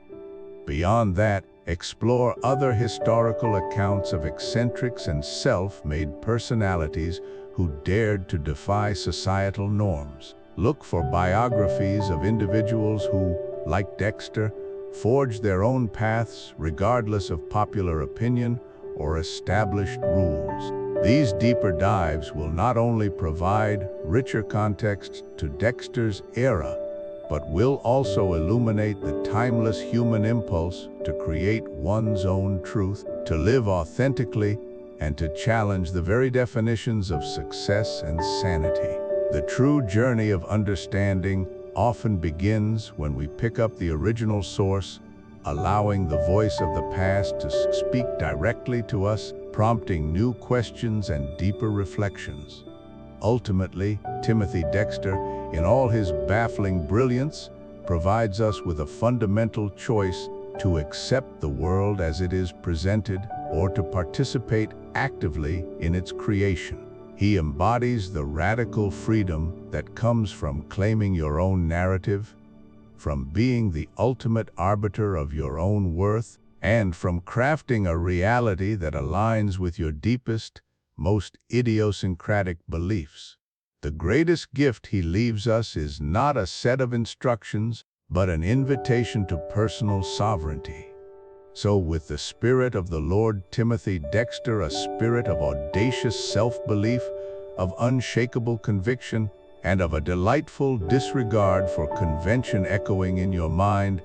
Beyond that, explore other historical accounts of eccentrics and self-made personalities who dared to defy societal norms. Look for biographies of individuals who, like Dexter, forged their own paths regardless of popular opinion or established rules. These deeper dives will not only provide richer context to Dexter's era, but will also illuminate the timeless human impulse to create one's own truth, to live authentically, and to challenge the very definitions of success and sanity. The true journey of understanding often begins when we pick up the original source, allowing the voice of the past to speak directly to us, prompting new questions and deeper reflections. Ultimately, Timothy Dexter, in all his baffling brilliance, provides us with a fundamental choice to accept the world as it is presented or to participate actively in its creation. He embodies the radical freedom that comes from claiming your own narrative, from being the ultimate arbiter of your own worth, and from crafting a reality that aligns with your deepest, most idiosyncratic beliefs. The greatest gift he leaves us is not a set of instructions, but an invitation to personal sovereignty. So with the spirit of the Lord Timothy Dexter, a spirit of audacious self-belief, of unshakable conviction, and of a delightful disregard for convention echoing in your mind,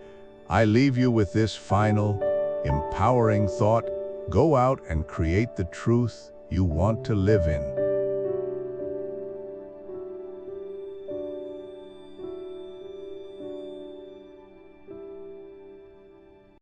I leave you with this final, empowering thought: go out and create the truth you want to live in.